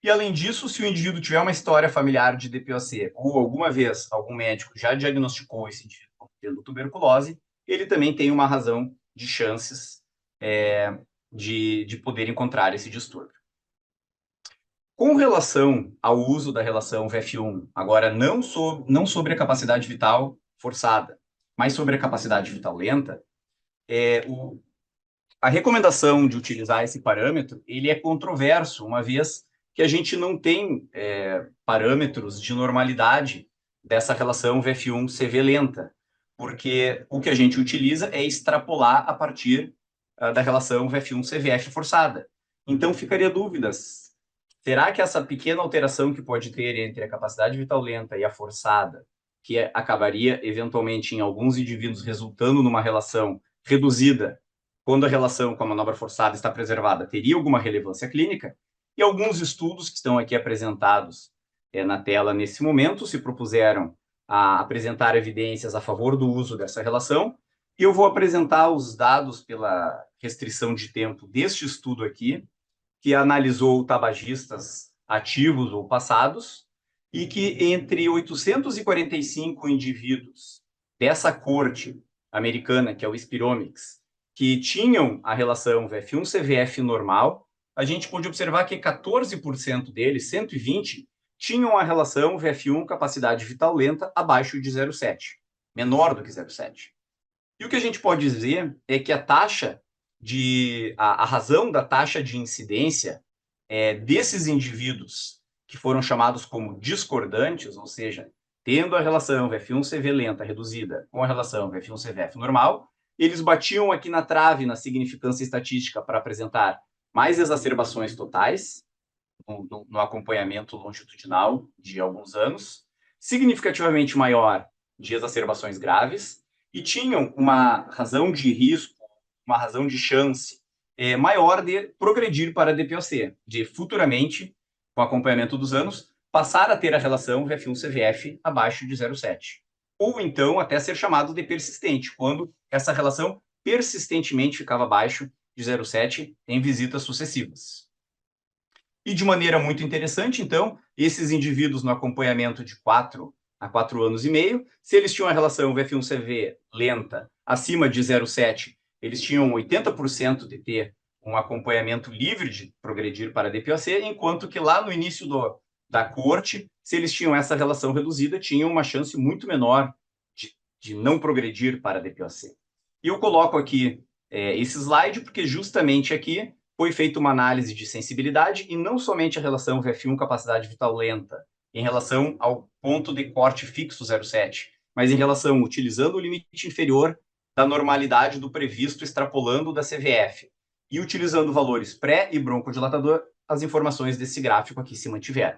E, além disso, se o indivíduo tiver uma história familiar de DPOC ou alguma vez algum médico já diagnosticou esse indivíduo como tendo tuberculose, ele também tem uma razão de chances de poder encontrar esse distúrbio. Com relação ao uso da relação VF1, agora não sobre a capacidade vital forçada, mas sobre a capacidade vital lenta, a recomendação de utilizar esse parâmetro ele é controverso, uma vez que a gente não tem parâmetros de normalidade dessa relação VF1-CV lenta, porque o que a gente utiliza é extrapolar a partir da relação VF1-CVF forçada. Então, ficaria dúvidas. Será que essa pequena alteração que pode ter entre a capacidade vital lenta e a forçada, que acabaria, eventualmente, em alguns indivíduos, resultando numa relação reduzida, quando a relação com a manobra forçada está preservada, teria alguma relevância clínica? E alguns estudos que estão aqui apresentados na tela nesse momento se propuseram a apresentar evidências a favor do uso dessa relação, e eu vou apresentar os dados pela restrição de tempo deste estudo aqui, que analisou tabagistas ativos ou passados, e que entre 845 indivíduos dessa corte americana, que é o Spiromics, que tinham a relação VF1-CVF normal, a gente pôde observar que 14% deles, 120, tinham a relação VF1 capacidade vital lenta abaixo de 0,7, menor do que 0,7. E o que a gente pode dizer é que a razão da taxa de incidência desses indivíduos que foram chamados como discordantes, ou seja, tendo a relação VF1-CV lenta reduzida com a relação VF1-CVF normal, eles batiam aqui na trave na significância estatística para apresentar mais exacerbações totais no acompanhamento longitudinal de alguns anos, significativamente maior de exacerbações graves, e tinham uma razão de risco, uma razão de chance maior de progredir para a DPOC, de futuramente, com o acompanhamento dos anos, passar a ter a relação VF1-CVF abaixo de 0,7. Ou então até ser chamado de persistente, quando essa relação persistentemente ficava abaixo de 0,7 em visitas sucessivas. E de maneira muito interessante, então, esses indivíduos no acompanhamento de 4 a 4 anos e meio, se eles tinham a relação VF1-CV lenta acima de 0,7, eles tinham 80% de ter um acompanhamento livre de progredir para a DPOC, enquanto que lá no início da corte, se eles tinham essa relação reduzida, tinham uma chance muito menor de não progredir para a DPOC. E eu coloco aqui esse slide porque justamente aqui foi feita uma análise de sensibilidade e não somente a relação VF1 capacidade vital lenta em relação ao ponto de corte fixo 0,7, mas em relação, utilizando o limite inferior da normalidade do previsto extrapolando da CVF e utilizando valores pré e broncodilatador, as informações desse gráfico aqui se mantiveram.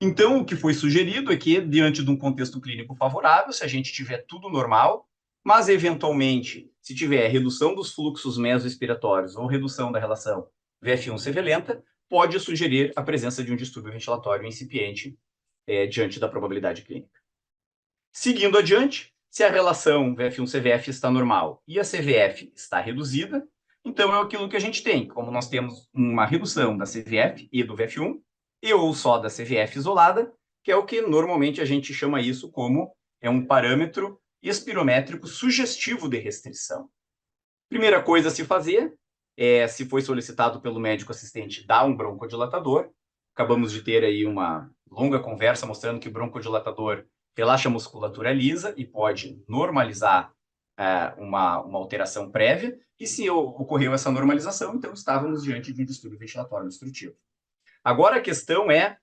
Então, o que foi sugerido é que, diante de um contexto clínico favorável, se a gente tiver tudo normal, mas, eventualmente, se tiver redução dos fluxos mesoexpiratórios ou redução da relação VF1-CV lenta, pode sugerir a presença de um distúrbio ventilatório incipiente diante da probabilidade clínica. Seguindo adiante, se a relação VF1-CVF está normal e a CVF está reduzida, então é aquilo que a gente tem, como nós temos uma redução da CVF e do VF1, e ou só da CVF isolada, que é o que normalmente a gente chama isso como um parâmetro espirométrico sugestivo de restrição. Primeira coisa a se fazer é, se foi solicitado pelo médico assistente, dar um broncodilatador. Acabamos de ter aí uma longa conversa mostrando que o broncodilatador relaxa a musculatura lisa e pode normalizar uma alteração prévia. E se ocorreu essa normalização, então estávamos diante de um distúrbio ventilatório obstrutivo. Agora a questão é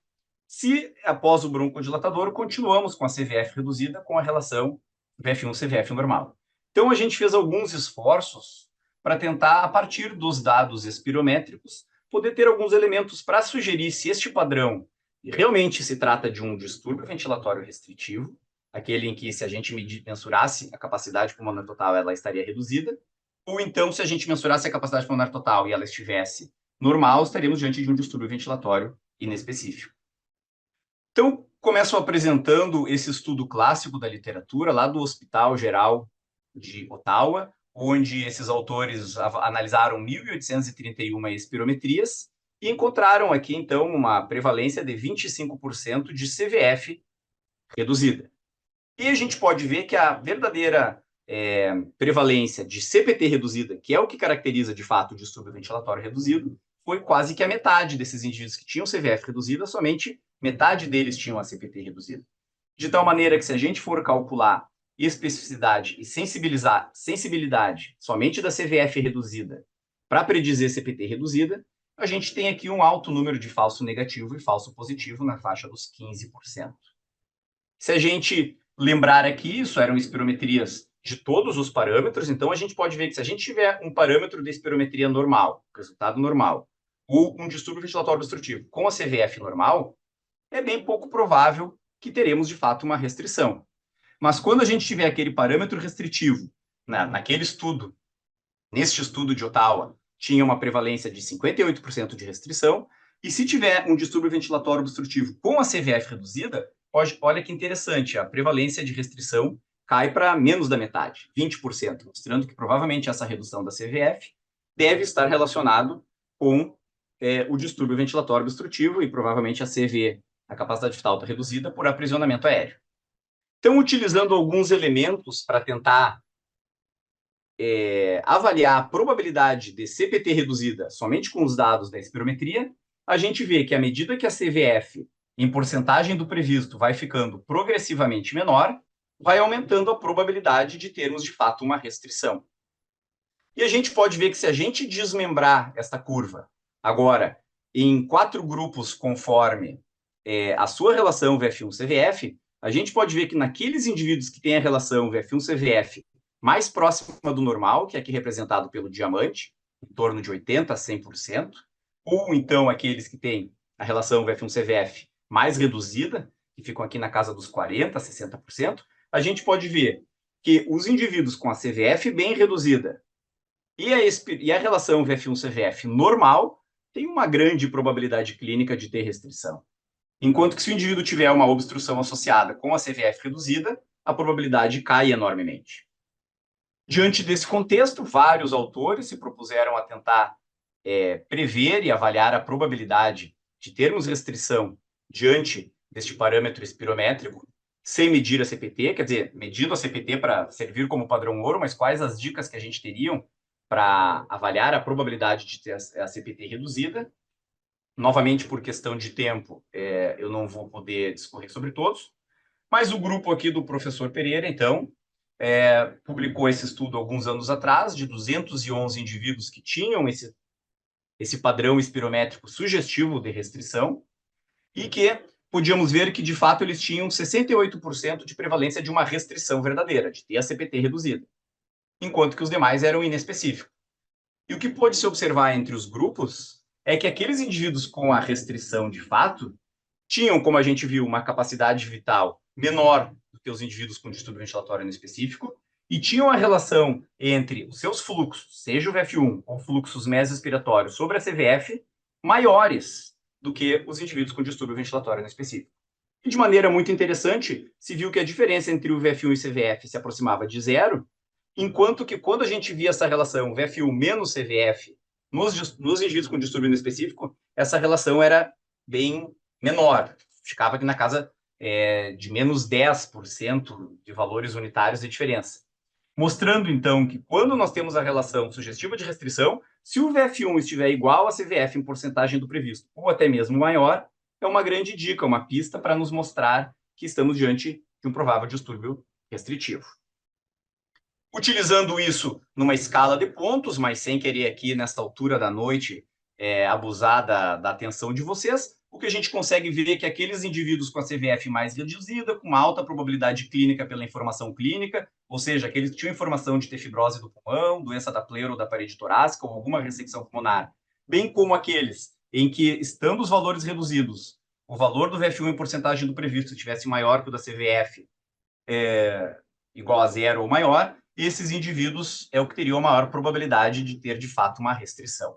se, após o broncodilatador, continuamos com a CVF reduzida com a relação VF1-CVF normal. Então, a gente fez alguns esforços para tentar, a partir dos dados espirométricos, poder ter alguns elementos para sugerir se este padrão realmente se trata de um distúrbio ventilatório restritivo, aquele em que, se a gente mensurasse a capacidade pulmonar total, ela estaria reduzida, ou então, se a gente mensurasse a capacidade pulmonar total e ela estivesse normal, estaríamos diante de um distúrbio ventilatório inespecífico. Então, começo apresentando esse estudo clássico da literatura, lá do Hospital Geral de Ottawa, onde esses autores analisaram 1.831 espirometrias e encontraram aqui, então, uma prevalência de 25% de CVF reduzida. E a gente pode ver que a verdadeira prevalência de CPT reduzida, que é o que caracteriza, de fato, o distúrbio ventilatório reduzido, foi quase que a metade desses indivíduos que tinham CVF reduzida, somente metade deles tinham a CPT reduzida. De tal maneira que, se a gente for calcular especificidade e sensibilidade somente da CVF reduzida para predizer CPT reduzida, a gente tem aqui um alto número de falso negativo e falso positivo na faixa dos 15%. Se a gente lembrar aqui, isso eram espirometrias de todos os parâmetros, então a gente pode ver que, se a gente tiver um parâmetro de espirometria normal, resultado normal, ou um distúrbio ventilatório obstrutivo com a CVF normal, é bem pouco provável que teremos, de fato, uma restrição. Mas quando a gente tiver aquele parâmetro restritivo, naquele estudo, neste estudo de Ottawa, tinha uma prevalência de 58% de restrição, e se tiver um distúrbio ventilatório obstrutivo com a CVF reduzida, olha que interessante, a prevalência de restrição cai para menos da metade, 20%, mostrando que provavelmente essa redução da CVF deve estar relacionado com o distúrbio ventilatório obstrutivo e provavelmente a CV, a capacidade vital está reduzida por aprisionamento aéreo. Então, utilizando alguns elementos para tentar avaliar a probabilidade de CPT reduzida somente com os dados da espirometria, a gente vê que, à medida que a CVF, em porcentagem do previsto, vai ficando progressivamente menor, vai aumentando a probabilidade de termos, de fato, uma restrição. E a gente pode ver que, se a gente desmembrar esta curva, agora, em 4 grupos conforme a sua relação VF1-CVF, a gente pode ver que, naqueles indivíduos que têm a relação VF1-CVF mais próxima do normal, que é aqui representado pelo diamante, em torno de 80% a 100%, ou então aqueles que têm a relação VF1-CVF mais reduzida, que ficam aqui na casa dos 40% a 60%, a gente pode ver que os indivíduos com a CVF bem reduzida e a relação VF1-CVF normal tem uma grande probabilidade clínica de ter restrição. Enquanto que, se o indivíduo tiver uma obstrução associada com a CVF reduzida, a probabilidade cai enormemente. Diante desse contexto, vários autores se propuseram a tentar prever e avaliar a probabilidade de termos restrição diante deste parâmetro espirométrico, sem medir a CPT, quer dizer, medindo a CPT para servir como padrão ouro, mas quais as dicas que a gente teriam para avaliar a probabilidade de ter a CPT reduzida. Novamente, por questão de tempo, eu não vou poder discorrer sobre todos, mas o grupo aqui do professor Pereira, então, publicou esse estudo alguns anos atrás, de 211 indivíduos que tinham esse padrão espirométrico sugestivo de restrição, e que podíamos ver que, de fato, eles tinham 68% de prevalência de uma restrição verdadeira, de ter a CPT reduzida, enquanto que os demais eram inespecíficos. E o que pôde se observar entre os grupos é que aqueles indivíduos com a restrição de fato tinham, como a gente viu, uma capacidade vital menor do que os indivíduos com distúrbio ventilatório inespecífico, e tinham a relação entre os seus fluxos, seja o VF1 ou fluxos mesorrespiratórios sobre a CVF, maiores do que os indivíduos com distúrbio ventilatório inespecífico. E, de maneira muito interessante, se viu que a diferença entre o VF1 e CVF se aproximava de zero, enquanto que, quando a gente via essa relação VF1 menos CVF nos indivíduos com distúrbio inespecífico, essa relação era bem menor, ficava aqui na casa de menos 10% de valores unitários de diferença. mostrando, então, que quando nós temos a relação sugestiva de restrição, se o VF1 estiver igual a CVF em porcentagem do previsto, ou até mesmo maior, é uma grande dica, uma pista para nos mostrar que estamos diante de um provável distúrbio restritivo. Utilizando isso numa escala de pontos, mas sem querer aqui, nesta altura da noite, abusar da atenção de vocês, o que a gente consegue ver é que aqueles indivíduos com a CVF mais reduzida, com uma alta probabilidade clínica pela informação clínica, ou seja, aqueles que tinham informação de ter fibrose do pulmão, doença da pleura ou da parede torácica, ou alguma ressecção pulmonar, bem como aqueles em que, estando os valores reduzidos, o valor do VF1 em porcentagem do previsto tivesse maior que o da CVF, igual a zero ou maior, esses indivíduos é o que teriam a maior probabilidade de ter, de fato, uma restrição.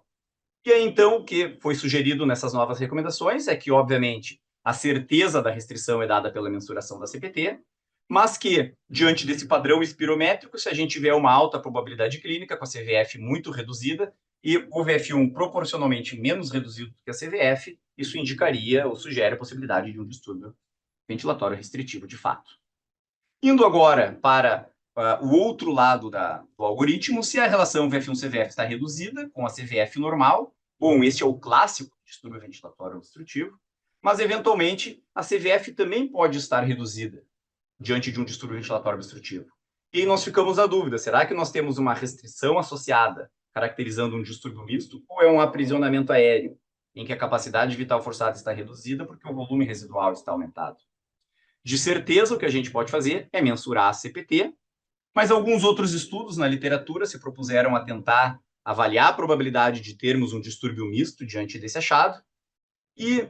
E aí, então, o que foi sugerido nessas novas recomendações é que, obviamente, a certeza da restrição é dada pela mensuração da CPT, mas que, diante desse padrão espirométrico, se a gente tiver uma alta probabilidade clínica, com a CVF muito reduzida, e o VF1 proporcionalmente menos reduzido que a CVF, isso indicaria ou sugere a possibilidade de um distúrbio ventilatório restritivo, de fato. Indo agora para o outro lado do algoritmo, se a relação VF1-CVF está reduzida com a CVF normal, bom, este é o clássico distúrbio ventilatório obstrutivo, mas, eventualmente, a CVF também pode estar reduzida diante de um distúrbio ventilatório obstrutivo. E aí nós ficamos na dúvida, será que nós temos uma restrição associada, caracterizando um distúrbio misto, ou é um aprisionamento aéreo, em que a capacidade vital forçada está reduzida porque o volume residual está aumentado? De certeza, o que a gente pode fazer é mensurar a CPT, mas alguns outros estudos na literatura se propuseram a tentar avaliar a probabilidade de termos um distúrbio misto diante desse achado, e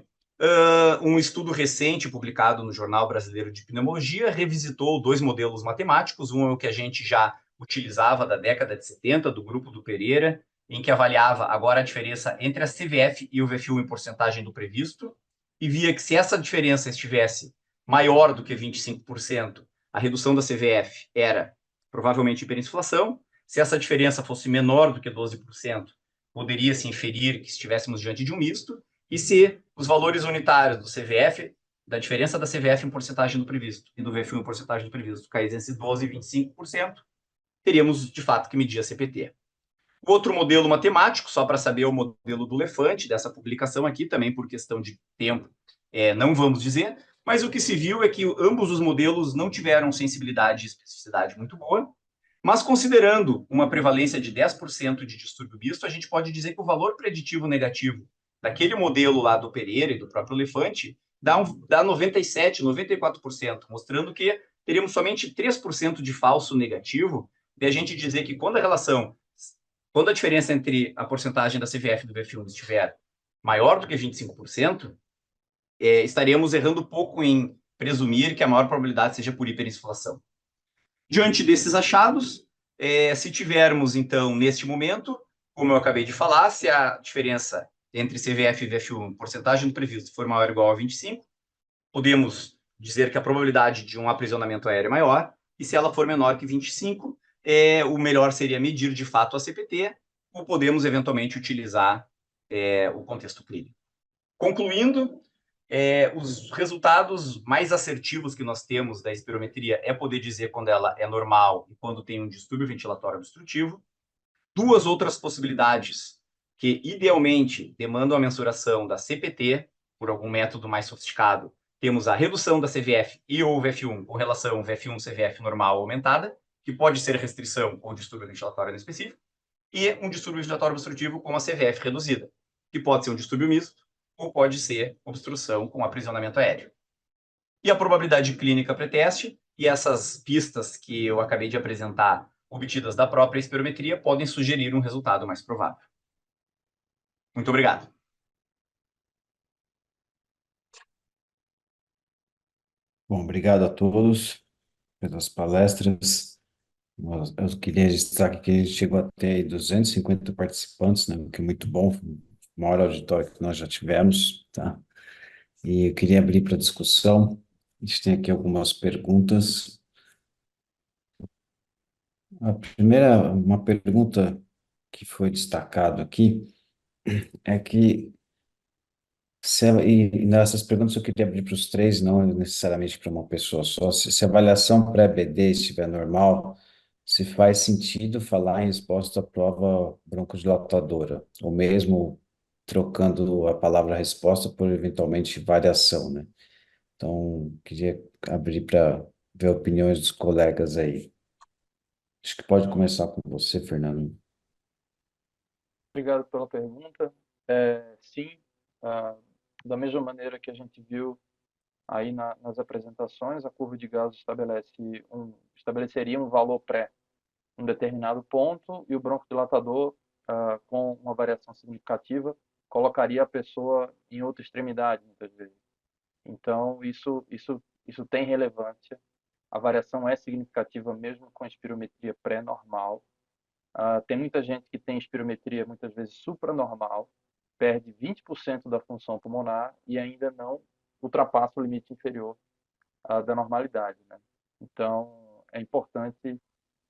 um estudo recente publicado no Jornal Brasileiro de Pneumologia revisitou dois modelos matemáticos, um é o que a gente já utilizava da década de 70, do grupo do Pereira, em que avaliava agora a diferença entre a CVF e o VF1 em porcentagem do previsto, e via que se essa diferença estivesse maior do que 25%, a redução da CVF era provavelmente hiperinsuflação. Se essa diferença fosse menor do que 12%, poderia-se inferir que estivéssemos diante de um misto. E se os valores unitários do CVF, da diferença da CVF em porcentagem do previsto e do VF1 em porcentagem do previsto, caíssem entre 12% e 25%, teríamos, de fato, que medir a CPT. O outro modelo matemático, só para saber o modelo do elefante, dessa publicação aqui, também por questão de tempo, não vamos dizer, mas o que se viu é que ambos os modelos não tiveram sensibilidade e especificidade muito boa, mas considerando uma prevalência de 10% de distúrbio misto, a gente pode dizer que o valor preditivo negativo daquele modelo lá do Pereira e do próprio elefante dá 97%, 94%, mostrando que teríamos somente 3% de falso negativo, de a gente dizer que quando a diferença entre a porcentagem da CVF e do VF1 estiver maior do que 25%, estaremos errando pouco em presumir que a maior probabilidade seja por hiperinsuflação. Diante desses achados, se tivermos, então, neste momento, como eu acabei de falar, se a diferença entre CVF e VF1, porcentagem do previsto, for maior ou igual a 25, podemos dizer que a probabilidade de um aprisionamento aéreo é maior, e se ela for menor que 25, o melhor seria medir de fato a CPT, ou podemos eventualmente utilizar o contexto clínico. Concluindo, os resultados mais assertivos que nós temos da espirometria é poder dizer quando ela é normal e quando tem um distúrbio ventilatório obstrutivo. Duas outras possibilidades que, idealmente, demandam a mensuração da CPT, por algum método mais sofisticado, temos a redução da CVF e ou VF1 com relação VF1-CVF normal aumentada, que pode ser restrição ou distúrbio ventilatório específico, e um distúrbio ventilatório obstrutivo com a CVF reduzida, que pode ser um distúrbio misto ou pode ser obstrução com aprisionamento aéreo. E a probabilidade clínica pré-teste e essas pistas que eu acabei de apresentar, obtidas da própria espirometria, podem sugerir um resultado mais provável. Muito obrigado. Bom, obrigado a todos pelas palestras. Eu queria registrar aqui que a gente chegou a ter aí 250 participantes, né, o que é muito bom, foi o maior auditório que nós já tivemos, tá? E eu queria abrir para discussão. A gente tem aqui algumas perguntas. A primeira, uma pergunta que foi destacado aqui, é que, e nessas perguntas eu queria abrir para os três, não necessariamente para uma pessoa só, se a avaliação pré-BD estiver normal, se faz sentido falar em resposta à prova broncodilatadora, ou mesmo trocando a palavra resposta por eventualmente variação, né? Então, queria abrir para ver opiniões dos colegas aí. Acho que pode começar com você, Fernando. Obrigado pela pergunta. Sim, ah, da mesma maneira que a gente viu aí nas apresentações, a curva de Gauss estabeleceria um valor pré um determinado ponto e o broncodilatador, com uma variação significativa, colocaria a pessoa em outra extremidade, muitas vezes. Então, isso tem relevância. A variação é significativa mesmo com a espirometria pré-normal. Tem muita gente que tem espirometria muitas vezes supranormal, perde 20% da função pulmonar e ainda não ultrapassa o limite inferior da normalidade, né? Então, é importante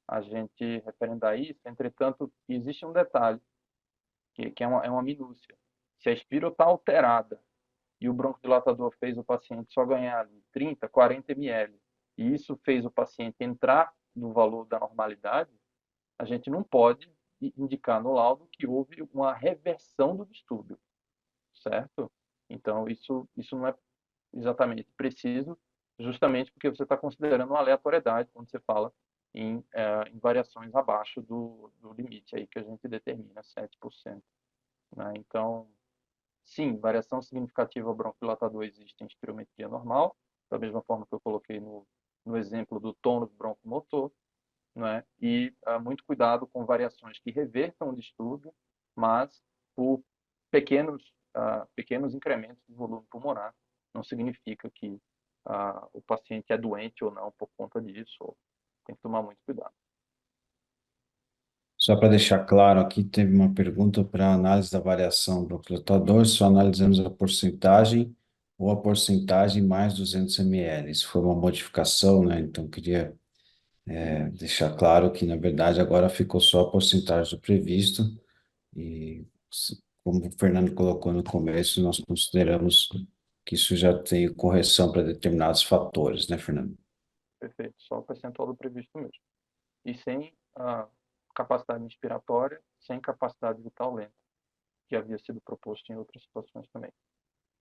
a gente referendar isso. Entretanto, existe um detalhe, que é uma minúcia. Se a espiro está alterada e o broncodilatador fez o paciente só ganhar ali 30, 40 ml, e isso fez o paciente entrar no valor da normalidade, a gente não pode indicar no laudo que houve uma reversão do distúrbio, certo? Então, isso não é exatamente preciso, justamente porque você está considerando uma aleatoriedade quando você fala em variações abaixo do limite aí que a gente determina, 7%. Né? Então, sim, variação significativa bronquilatador existe em espirometria normal, da mesma forma que eu coloquei no exemplo do tônus broncomotor, né? E muito cuidado com variações que revertam o distúrbio, mas por pequenos incrementos de volume pulmonar, não significa que o paciente é doente ou não por conta disso, ou tem que tomar muito cuidado. Só para deixar claro aqui, teve uma pergunta para análise da variação do recrutador, só analisamos a porcentagem ou a porcentagem mais 200 ml. Isso foi uma modificação, né? Então, queria deixar claro que, na verdade, agora ficou só a porcentagem do previsto e, como o Fernando colocou no começo, nós consideramos que isso já tem correção para determinados fatores, né, Fernando? Perfeito, só o percentual do previsto mesmo. E sem capacidade inspiratória, sem capacidade vital lenta, que havia sido proposto em outras situações também.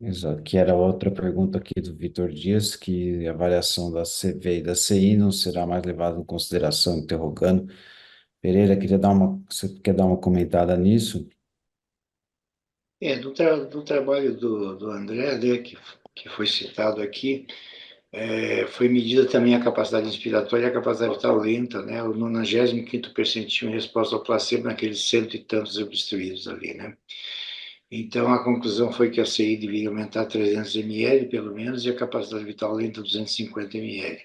Exato, que era outra pergunta aqui do Vitor Dias, que a variação da CV e da CI não será mais levada em consideração, interrogando. Pereira, você quer dar uma comentada nisso? Do trabalho do André, né, que foi citado aqui, foi medida também a capacidade inspiratória e a capacidade vital lenta, né, o 95º percentil em resposta ao placebo naqueles cento e tantos obstruídos ali, né. Então, a conclusão foi que a CI deveria aumentar 300 ml, pelo menos, e a capacidade vital lenta 250 ml,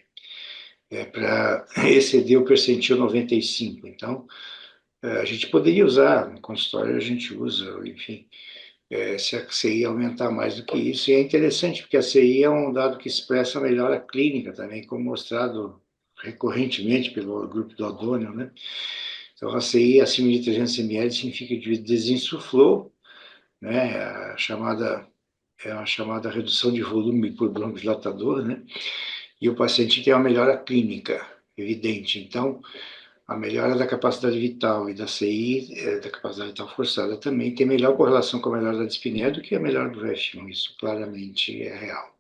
para exceder o percentil 95. Então, a gente poderia usar, no consultório a gente usa, enfim, se a CI aumentar mais do que isso. E é interessante, porque a CI é um dado que expressa melhor a clínica também, como mostrado recorrentemente pelo grupo do O'Donnell, né? Então, a CI acima de 300 ml significa que desinsuflou, né? É a chamada redução de volume por broncodilatador, né? E o paciente tem uma melhora clínica, evidente. Então, a melhora da capacidade vital e da CI, da capacidade vital forçada, também tem melhor correlação com a melhora da dispneia do que a melhora do VF1. Isso claramente é real.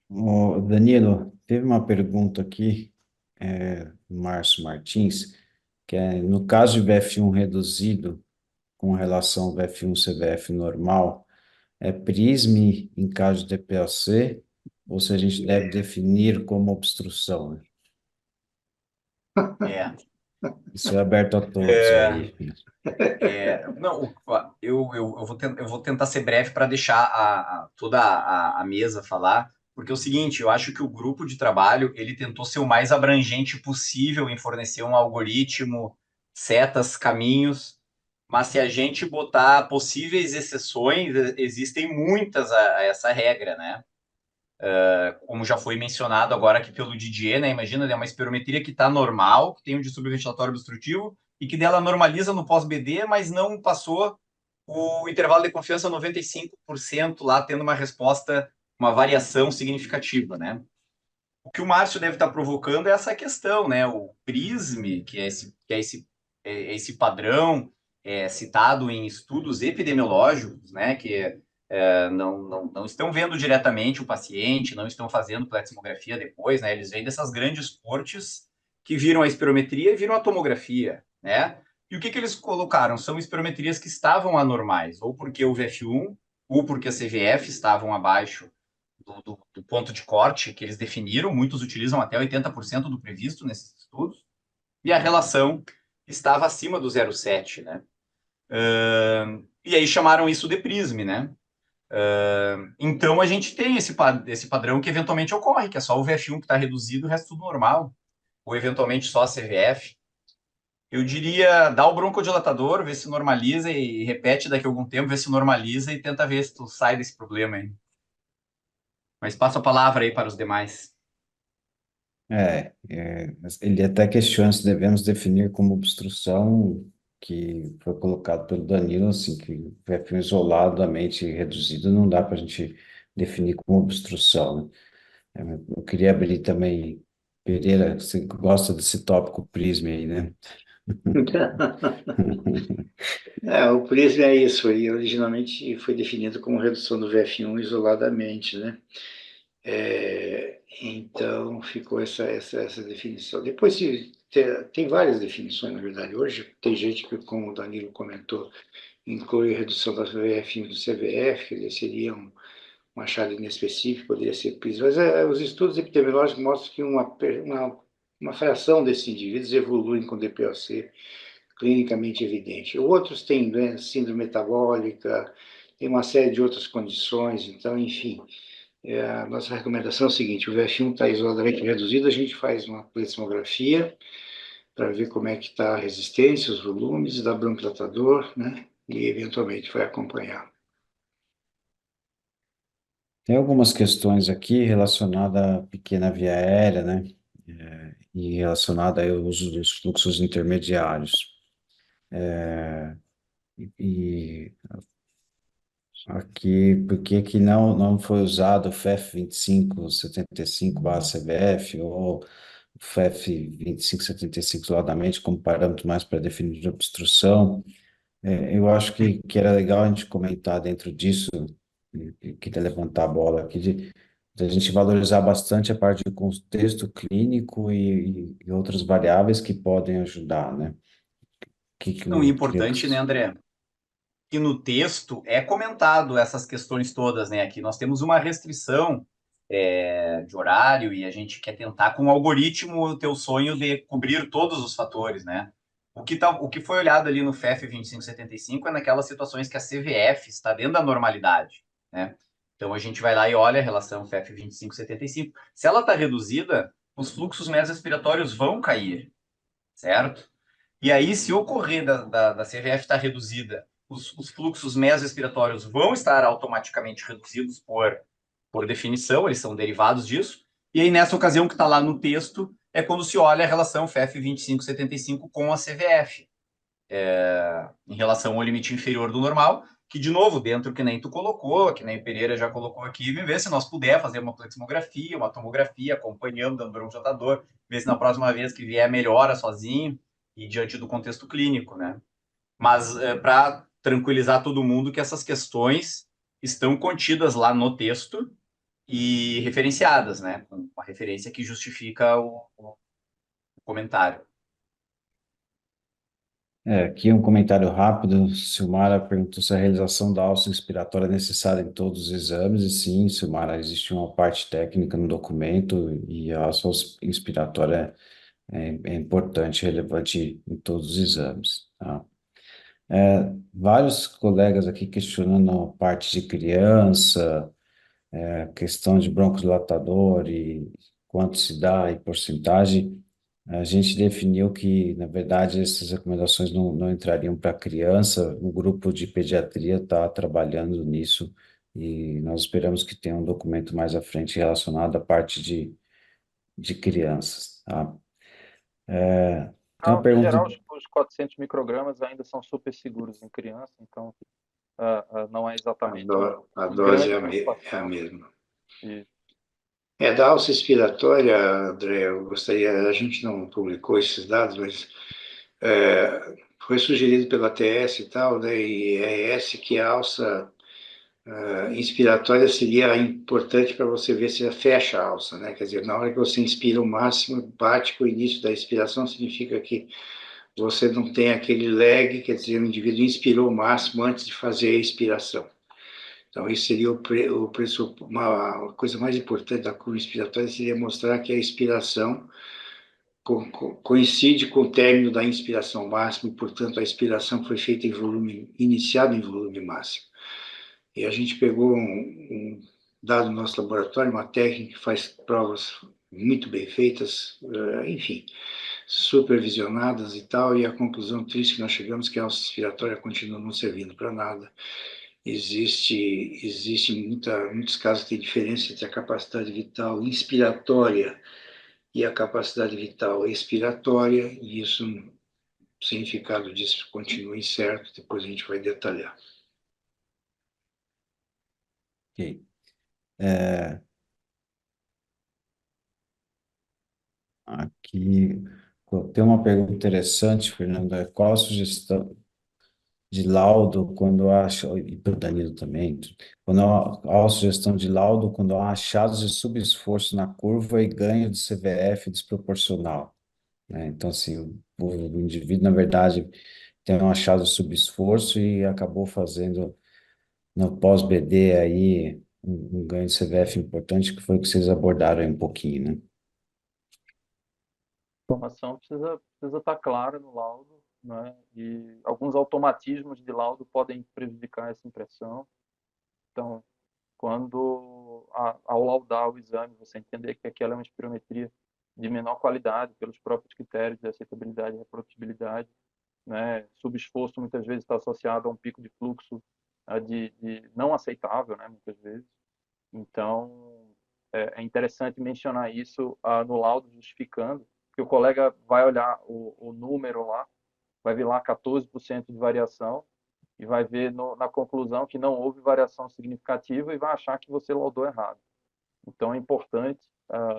Ô, Danilo, teve uma pergunta aqui, do Márcio Martins, que é, no caso de VF1 reduzido com relação ao VF1 CVF normal, é PRISM em caso de DPOC, ou se a gente deve definir como obstrução, né? É, Isso é aberto a todos é, aí. não, eu vou tentar ser breve para deixar toda a mesa falar, porque é o seguinte, eu acho que o grupo de trabalho ele tentou ser o mais abrangente possível em fornecer um algoritmo, setas, caminhos, mas se a gente botar possíveis exceções, existem muitas a essa regra, né? Como já foi mencionado agora aqui pelo Didier, né? Imagina, é uma espirometria que está normal, que tem um distúrbio ventilatório obstrutivo e que dela normaliza no pós-BD, mas não passou o intervalo de confiança 95% lá, tendo uma resposta, uma variação significativa, né? O que o Márcio deve estar provocando é essa questão, né? O PRISM, que é esse padrão citado em estudos epidemiológicos, né? Que não estão vendo diretamente o paciente, não estão fazendo pletismografia depois, né? Eles vêm dessas grandes cortes que viram a espirometria e viram a tomografia, né? E o que eles colocaram? São espirometrias que estavam anormais, ou porque o VF1, ou porque a CVF estavam abaixo do ponto de corte que eles definiram, muitos utilizam até 80% do previsto nesses estudos, e a relação estava acima do 0,7, né? E aí chamaram isso de PRISM, né? Então a gente tem esse padrão que eventualmente ocorre, que é só o VF1 que está reduzido, o resto tudo normal, ou eventualmente só a CVF. Eu diria, dá o broncodilatador, vê se normaliza e repete daqui a algum tempo, vê se normaliza e tenta ver se tu sai desse problema aí. Mas passo a palavra aí para os demais. Ele até questiona se devemos definir como obstrução, que foi colocado pelo Danilo, assim, que o VF1 isoladamente reduzido não dá para a gente definir como obstrução, né? Eu queria abrir também, Pereira, você gosta desse tópico prisma aí, né? O prisma é isso, e originalmente foi definido como redução do VF1 isoladamente, né? Então ficou essa definição. Depois tem várias definições, na verdade. Hoje tem gente que, como o Danilo comentou, inclui a redução da VF1 do CVF, que seria um achado inespecífico, poderia ser prisma. Mas os estudos epidemiológicos mostram que uma fração desses indivíduos evoluem com DPOC clinicamente evidente. Outros têm síndrome metabólica, tem uma série de outras condições, então, enfim, a nossa recomendação é o seguinte: o VF1 está isoladamente reduzido, a gente faz uma pletismografia para ver como é que está a resistência, os volumes, dá bronquidilatador, né? E eventualmente vai acompanhar. Tem algumas questões aqui relacionadas à pequena via aérea, né? E relacionada ao uso dos fluxos intermediários. E aqui, por que que não foi usado o FEF 2575/CVF ou o FEF 2575 isoladamente como parâmetro mais para definir obstrução? Eu acho que era legal a gente comentar dentro disso, e queria levantar a bola aqui, de a gente valorizar bastante a parte do contexto clínico e outras variáveis que podem ajudar, né? Que Não, eu queria que... importante, né, André? Que no texto é comentado essas questões todas, né? Aqui nós temos uma restrição de horário e a gente quer tentar com o algoritmo ter o sonho de cobrir todos os fatores, né? O que foi olhado ali no FEF 2575 é naquelas situações que a CVF está dentro da normalidade, né? Então a gente vai lá e olha a relação FEF 2575. Se ela está reduzida, os fluxos mesorrespiratórios vão cair, certo? E aí, se ocorrer da CVF estar reduzida, os fluxos mesorrespiratórios vão estar automaticamente reduzidos por definição, eles são derivados disso. E aí, nessa ocasião que está lá no texto, é quando se olha a relação FEF 2575 com a CVF, em relação ao limite inferior do normal, que, de novo, dentro que nem tu colocou, que nem o Pereira já colocou aqui, ver se nós puder fazer uma pletismografia, uma tomografia, acompanhando, dando bronquidilatador, ver se na próxima vez que vier melhora sozinho e diante do contexto clínico, né? Mas para tranquilizar todo mundo que essas questões estão contidas lá no texto e referenciadas, né? Com uma referência que justifica o comentário. Aqui um comentário rápido. Silmara perguntou se a realização da alça inspiratória é necessária em todos os exames, e sim, Silmara, existe uma parte técnica no documento e a alça inspiratória é importante, relevante em todos os exames, tá? Vários colegas aqui questionando a parte de criança, a questão de broncodilatador e quanto se dá e porcentagem. A gente definiu que, na verdade, essas recomendações não entrariam para criança. O grupo de pediatria está trabalhando nisso e nós esperamos que tenha um documento mais à frente relacionado à parte de crianças, tá? Tem uma Em pergunta. geral, os 400 microgramas ainda são super seguros em criança, então não é A, exatamente do, a uma dose grande é a preocupação. mesma. E Da alça expiratória, André, eu gostaria, a gente não publicou esses dados, mas foi sugerido pela TS e tal, né, e ES, que a alça inspiratória seria importante para você ver se fecha a alça, né? Quer dizer, na hora que você inspira o máximo, bate com o início da expiração, significa que você não tem aquele lag, quer dizer, o indivíduo inspirou o máximo antes de fazer a expiração. Então, isso seria uma coisa mais importante da curva inspiratória, seria mostrar que a expiração coincide com o término da inspiração máxima, e, portanto, a expiração foi feita em volume, iniciada em volume máximo. E a gente pegou um dado no nosso laboratório, uma técnica que faz provas muito bem feitas, enfim, supervisionadas e tal, e a conclusão triste que nós chegamos é que a alça expiratória continua não servindo para nada. Existe muitos casos que tem diferença entre a capacidade vital inspiratória e a capacidade vital expiratória, e isso, o significado disso continua incerto, depois a gente vai detalhar. Ok. É, aqui tem uma pergunta interessante, Fernando. Qual a sugestão de laudo quando há, e para o Danilo também, quando há sugestão de laudo quando há achados de subesforço na curva e ganho de CVF desproporcional, né? Então, assim, o indivíduo, na verdade, tem um achado de subesforço e acabou fazendo no pós-BD aí um ganho de CVF importante, que foi o que vocês abordaram aí um pouquinho, né? A informação precisa estar clara no laudo, né? E alguns automatismos de laudo podem prejudicar essa impressão. Então, quando ao laudar o exame, você entender que aquela é uma espirometria de menor qualidade pelos próprios critérios de aceitabilidade e reprodutibilidade, né? Subesforço muitas vezes está associado a um pico de fluxo de não aceitável, né? Muitas vezes. Então, é interessante mencionar isso no laudo, justificando, que o colega vai olhar o número lá, vai ver lá 14% de variação e vai ver na conclusão que não houve variação significativa e vai achar que você laudou errado. Então, é importante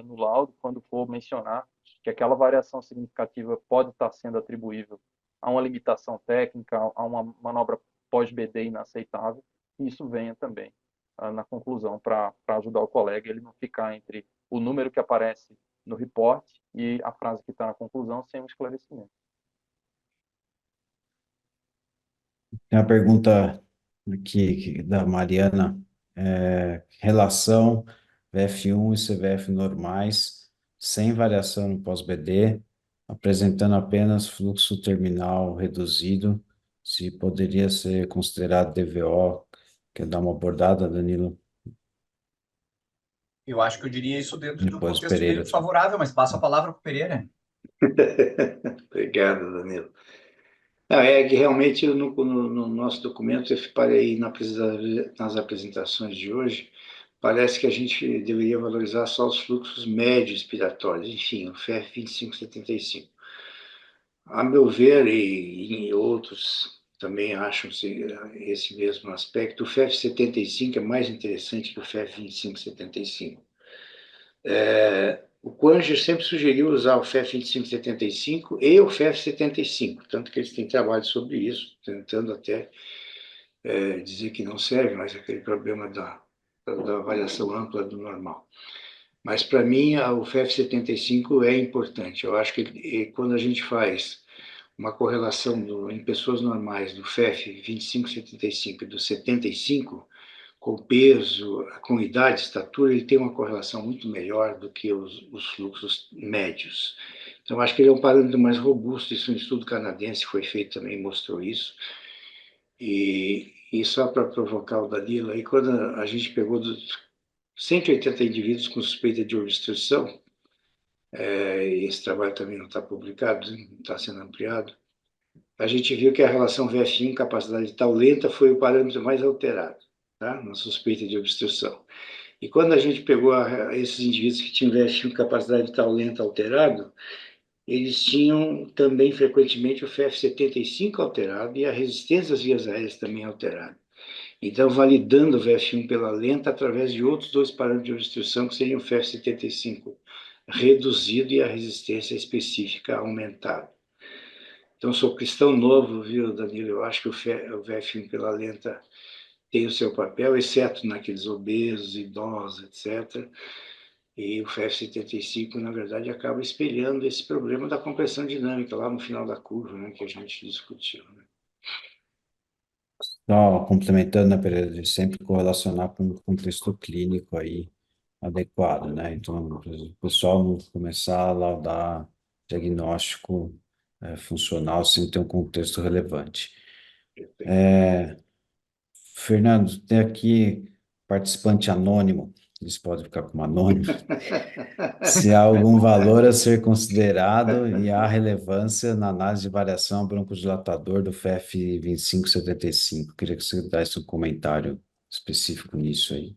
no laudo, quando for mencionar, que aquela variação significativa pode estar sendo atribuível a uma limitação técnica, a uma manobra pós-BD inaceitável, e isso venha também na conclusão para ajudar o colega ele não ficar entre o número que aparece no report e a frase que está na conclusão sem um esclarecimento. Tem uma pergunta aqui da Mariana, relação VF1 e CVF normais, sem variação no pós-BD, apresentando apenas fluxo terminal reduzido, se poderia ser considerado DVO. Quer dar uma abordada, Danilo? Eu acho que eu diria isso dentro de um Depois o contexto Pereira. meio desfavorável, mas passo a palavra para o Pereira. Obrigado, Danilo. Não, é que realmente no nosso documento, eu parei nas apresentações de hoje, parece que a gente deveria valorizar só os fluxos médios expiratórios, enfim, o FF 2575. A meu ver, e outros também acham esse mesmo aspecto, o FF 75 é mais interessante que o FF 2575. O Quanger sempre sugeriu usar o FF 2575 e o FF 75, tanto que eles têm trabalho sobre isso, tentando até dizer que não serve, mas aquele problema da variação ampla do normal. Mas, para mim, o FF 75 é importante. Eu acho que quando a gente faz uma correlação em pessoas normais do FF 2575 e do 75, com peso, com idade, estatura, ele tem uma correlação muito melhor do que os fluxos médios. Então, acho que ele é um parâmetro mais robusto. Isso, um estudo canadense foi feito também, mostrou isso. E só para provocar o Danilo, aí quando a gente pegou 180 indivíduos com suspeita de obstrução, esse trabalho também não está publicado, não está sendo ampliado, a gente viu que a relação VF1 capacidade vital lenta foi o parâmetro mais alterado, tá? Na suspeita de obstrução. E quando a gente pegou esses indivíduos que tinham VF1 capacidade vital lenta alterado, eles tinham também frequentemente o FF75 alterado e a resistência às vias aéreas também alterada. Então, validando o VF1 pela lenta através de outros dois parâmetros de obstrução, que seriam o FF75 reduzido e a resistência específica aumentada. Então, sou cristão novo, viu, Danilo? Eu acho que o VF1 pela lenta tem o seu papel, exceto naqueles obesos, idosos, etc. E o FF75, na verdade, acaba espelhando esse problema da compressão dinâmica lá no final da curva, né, que a gente discutiu. Né? Só complementando, né, Pereira, de sempre correlacionar com o contexto clínico aí adequado, né? Então, o pessoal não começar a laudar diagnóstico funcional sem ter um contexto relevante. Fernando, tem aqui participante anônimo, eles podem ficar como anônimo, se há algum valor a ser considerado e há relevância na análise de variação broncodilatador do FF 2575. Queria que você desse um comentário específico nisso aí.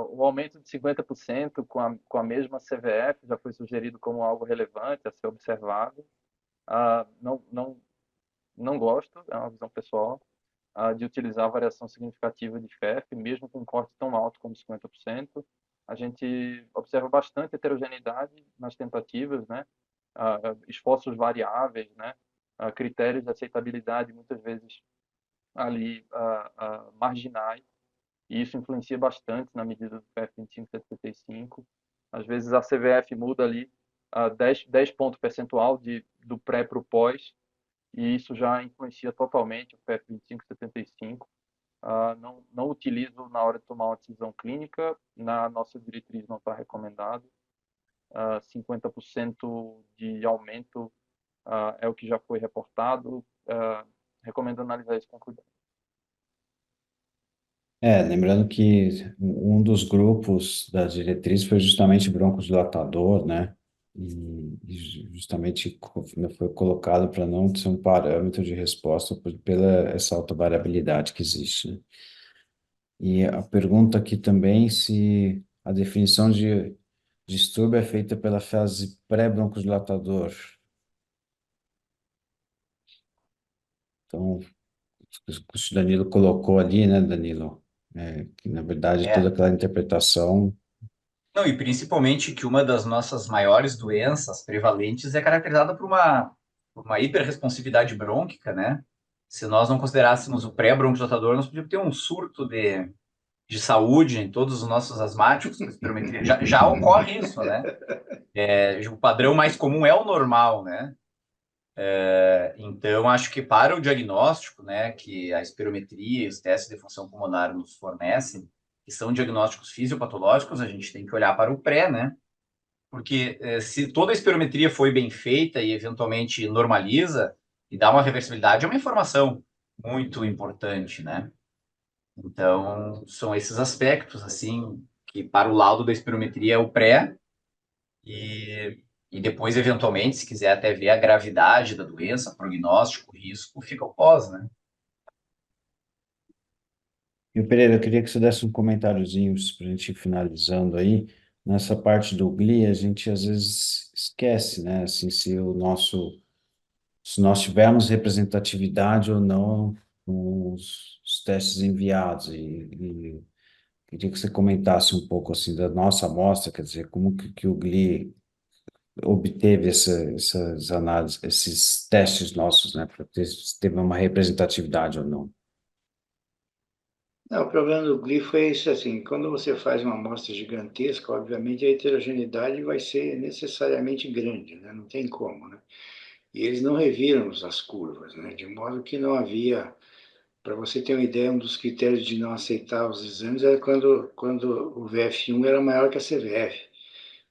O aumento de 50% com a mesma CVF já foi sugerido como algo relevante a ser observado. Não gosto, é uma visão pessoal, de utilizar a variação significativa de FEF, mesmo com um corte tão alto como 50%. A gente observa bastante heterogeneidade nas tentativas, né? Esforços variáveis, né? Critérios de aceitabilidade muitas vezes ali marginais, e isso influencia bastante na medida do PF 2575. Às vezes a CVF muda ali 10 pontos percentual do pré para o pós, e isso já influencia totalmente o PF 2575. Não utilizo na hora de tomar uma decisão clínica, na nossa diretriz não está recomendado. 50% de aumento é o que já foi reportado. Recomendo analisar isso com cuidado. Lembrando que um dos grupos da diretriz foi justamente broncodilatador, né? E justamente foi colocado para não ser um parâmetro de resposta pela essa alta variabilidade que existe, né? E a pergunta aqui também se a definição de distúrbio é feita pela fase pré-broncodilatador. Então, o Danilo colocou ali, né, Danilo? Que na verdade toda É. aquela interpretação. Não, e principalmente que uma das nossas maiores doenças prevalentes é caracterizada por uma hiperresponsividade brônquica, né? Se nós não considerássemos o pré-bronquidilatador, nós podíamos ter um surto de saúde em todos os nossos asmáticos com espirometria. Já ocorre isso, né? O padrão mais comum é o normal, né? Então, acho que para o diagnóstico, né, que a espirometria e os testes de função pulmonar nos fornecem, que são diagnósticos fisiopatológicos, a gente tem que olhar para o pré, né? Porque se toda a espirometria foi bem feita e eventualmente normaliza e dá uma reversibilidade, é uma informação muito importante, né? Então, são esses aspectos, assim, que para o laudo da espirometria é o pré e depois, eventualmente, se quiser até ver a gravidade da doença, prognóstico, risco, fica o pós, né? E o Pereira, eu queria que você desse um comentáriozinho para a gente ir finalizando aí. Nessa parte do GLI, a gente às vezes esquece, né? Assim, se nós tivermos representatividade ou não com os testes enviados. E queria que você comentasse um pouco assim da nossa amostra, quer dizer, como que o GLI obteve essas análises, esses testes nossos, né? Para ter se teve uma representatividade ou não. Não, o problema do glifo é isso assim, quando você faz uma amostra gigantesca, obviamente a heterogeneidade vai ser necessariamente grande, né? Não tem como, né? E eles não reviram as curvas, né? De modo que não havia, para você ter uma ideia, um dos critérios de não aceitar os exames era quando o VF1 era maior que a CVF.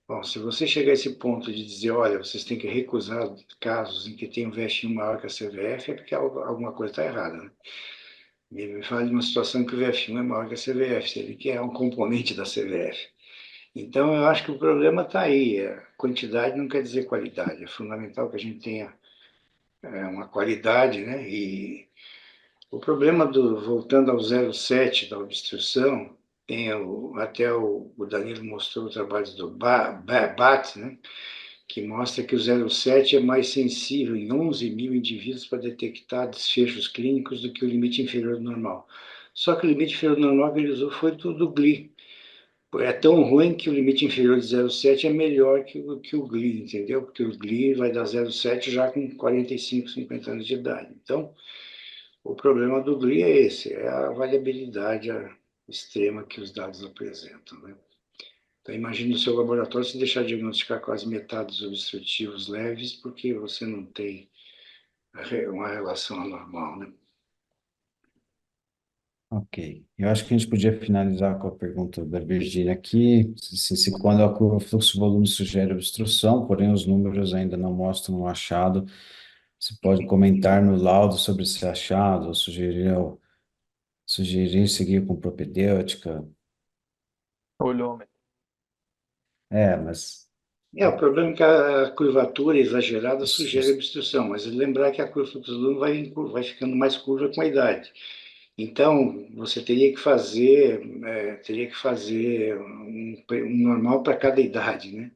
Bom, se você chegar a esse ponto de dizer, olha, vocês têm que recusar casos em que tem um VF1 maior que a CVF, é porque alguma coisa está errada, né? Me fala de uma situação que o VF1 é maior que a CVF, se ele quer um componente da CVF. Então, eu acho que o problema está aí. Quantidade não quer dizer qualidade. É fundamental que a gente tenha uma qualidade, né? E o problema voltando ao 0,7 da obstrução, até o Danilo mostrou o trabalho do BAT, né? que mostra que o 0,7 é mais sensível em 11 mil indivíduos para detectar desfechos clínicos do que o limite inferior do normal. Só que o limite inferior do normal que ele usou foi do GLI. É tão ruim que o limite inferior de 0,7 é melhor que o GLI, entendeu? Porque o GLI vai dar 0,7 já com 45, 50 anos de idade. Então, o problema do GLI é esse, é a variabilidade extrema que os dados apresentam, né? Então, imagine no seu laboratório se deixar diagnosticar quase metade dos obstrutivos leves, porque você não tem uma relação anormal, né? Ok. Eu acho que a gente podia finalizar com a pergunta da Virgínia aqui, se quando a curva fluxo-volume sugere obstrução, porém os números ainda não mostram um achado, você pode comentar no laudo sobre esse achado, ou sugerir seguir com propedêutica. Olhômetro. Mas O problema é que a curvatura exagerada sugere obstrução, mas lembrar que a curva fluxo-volume vai ficando mais curva com a idade. Então, você teria que fazer um normal para cada idade, né?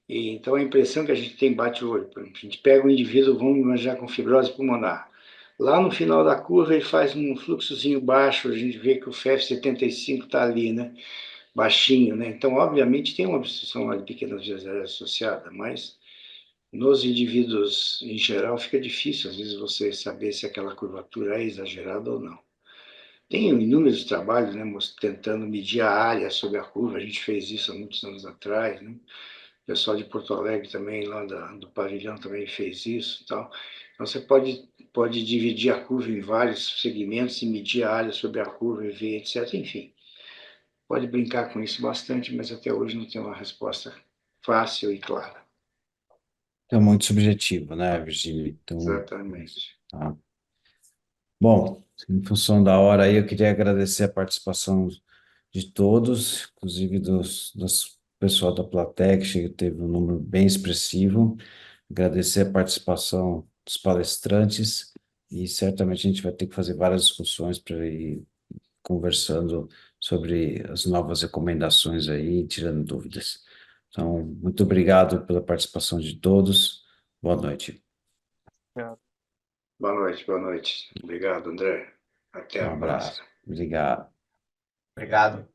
E, então, a impressão que a gente tem bate o olho. Por exemplo, a gente pega um indivíduo, vamos imaginar com fibrose pulmonar. Lá no final da curva, ele faz um fluxozinho baixo, a gente vê que o FF75 está ali, né? Baixinho, né? Então, obviamente, tem uma obstrução lá de pequenas vias aéreas associada, mas nos indivíduos em geral fica difícil, às vezes, você saber se aquela curvatura é exagerada ou não. Tem inúmeros trabalhos, né, tentando medir a área sobre a curva, a gente fez isso há muitos anos atrás, né? O pessoal de Porto Alegre também, lá do pavilhão, também fez isso e tal. Então, você pode dividir a curva em vários segmentos e medir a área sobre a curva e ver, etc. Enfim, pode brincar com isso bastante, mas até hoje não tem uma resposta fácil e clara. é muito subjetivo, né, Virgínia? Então, Exatamente. tá. Bom, em função da hora aí, eu queria agradecer a participação de todos, inclusive do pessoal da plateia, que teve um número bem expressivo. Agradecer a participação dos palestrantes e certamente a gente vai ter que fazer várias discussões para ir conversando sobre as novas recomendações aí, tirando dúvidas. Então, muito obrigado pela participação de todos. Boa noite. Obrigado. Boa noite, boa noite. Obrigado, André. Até Um a próxima. abraço. Obrigado. Obrigado.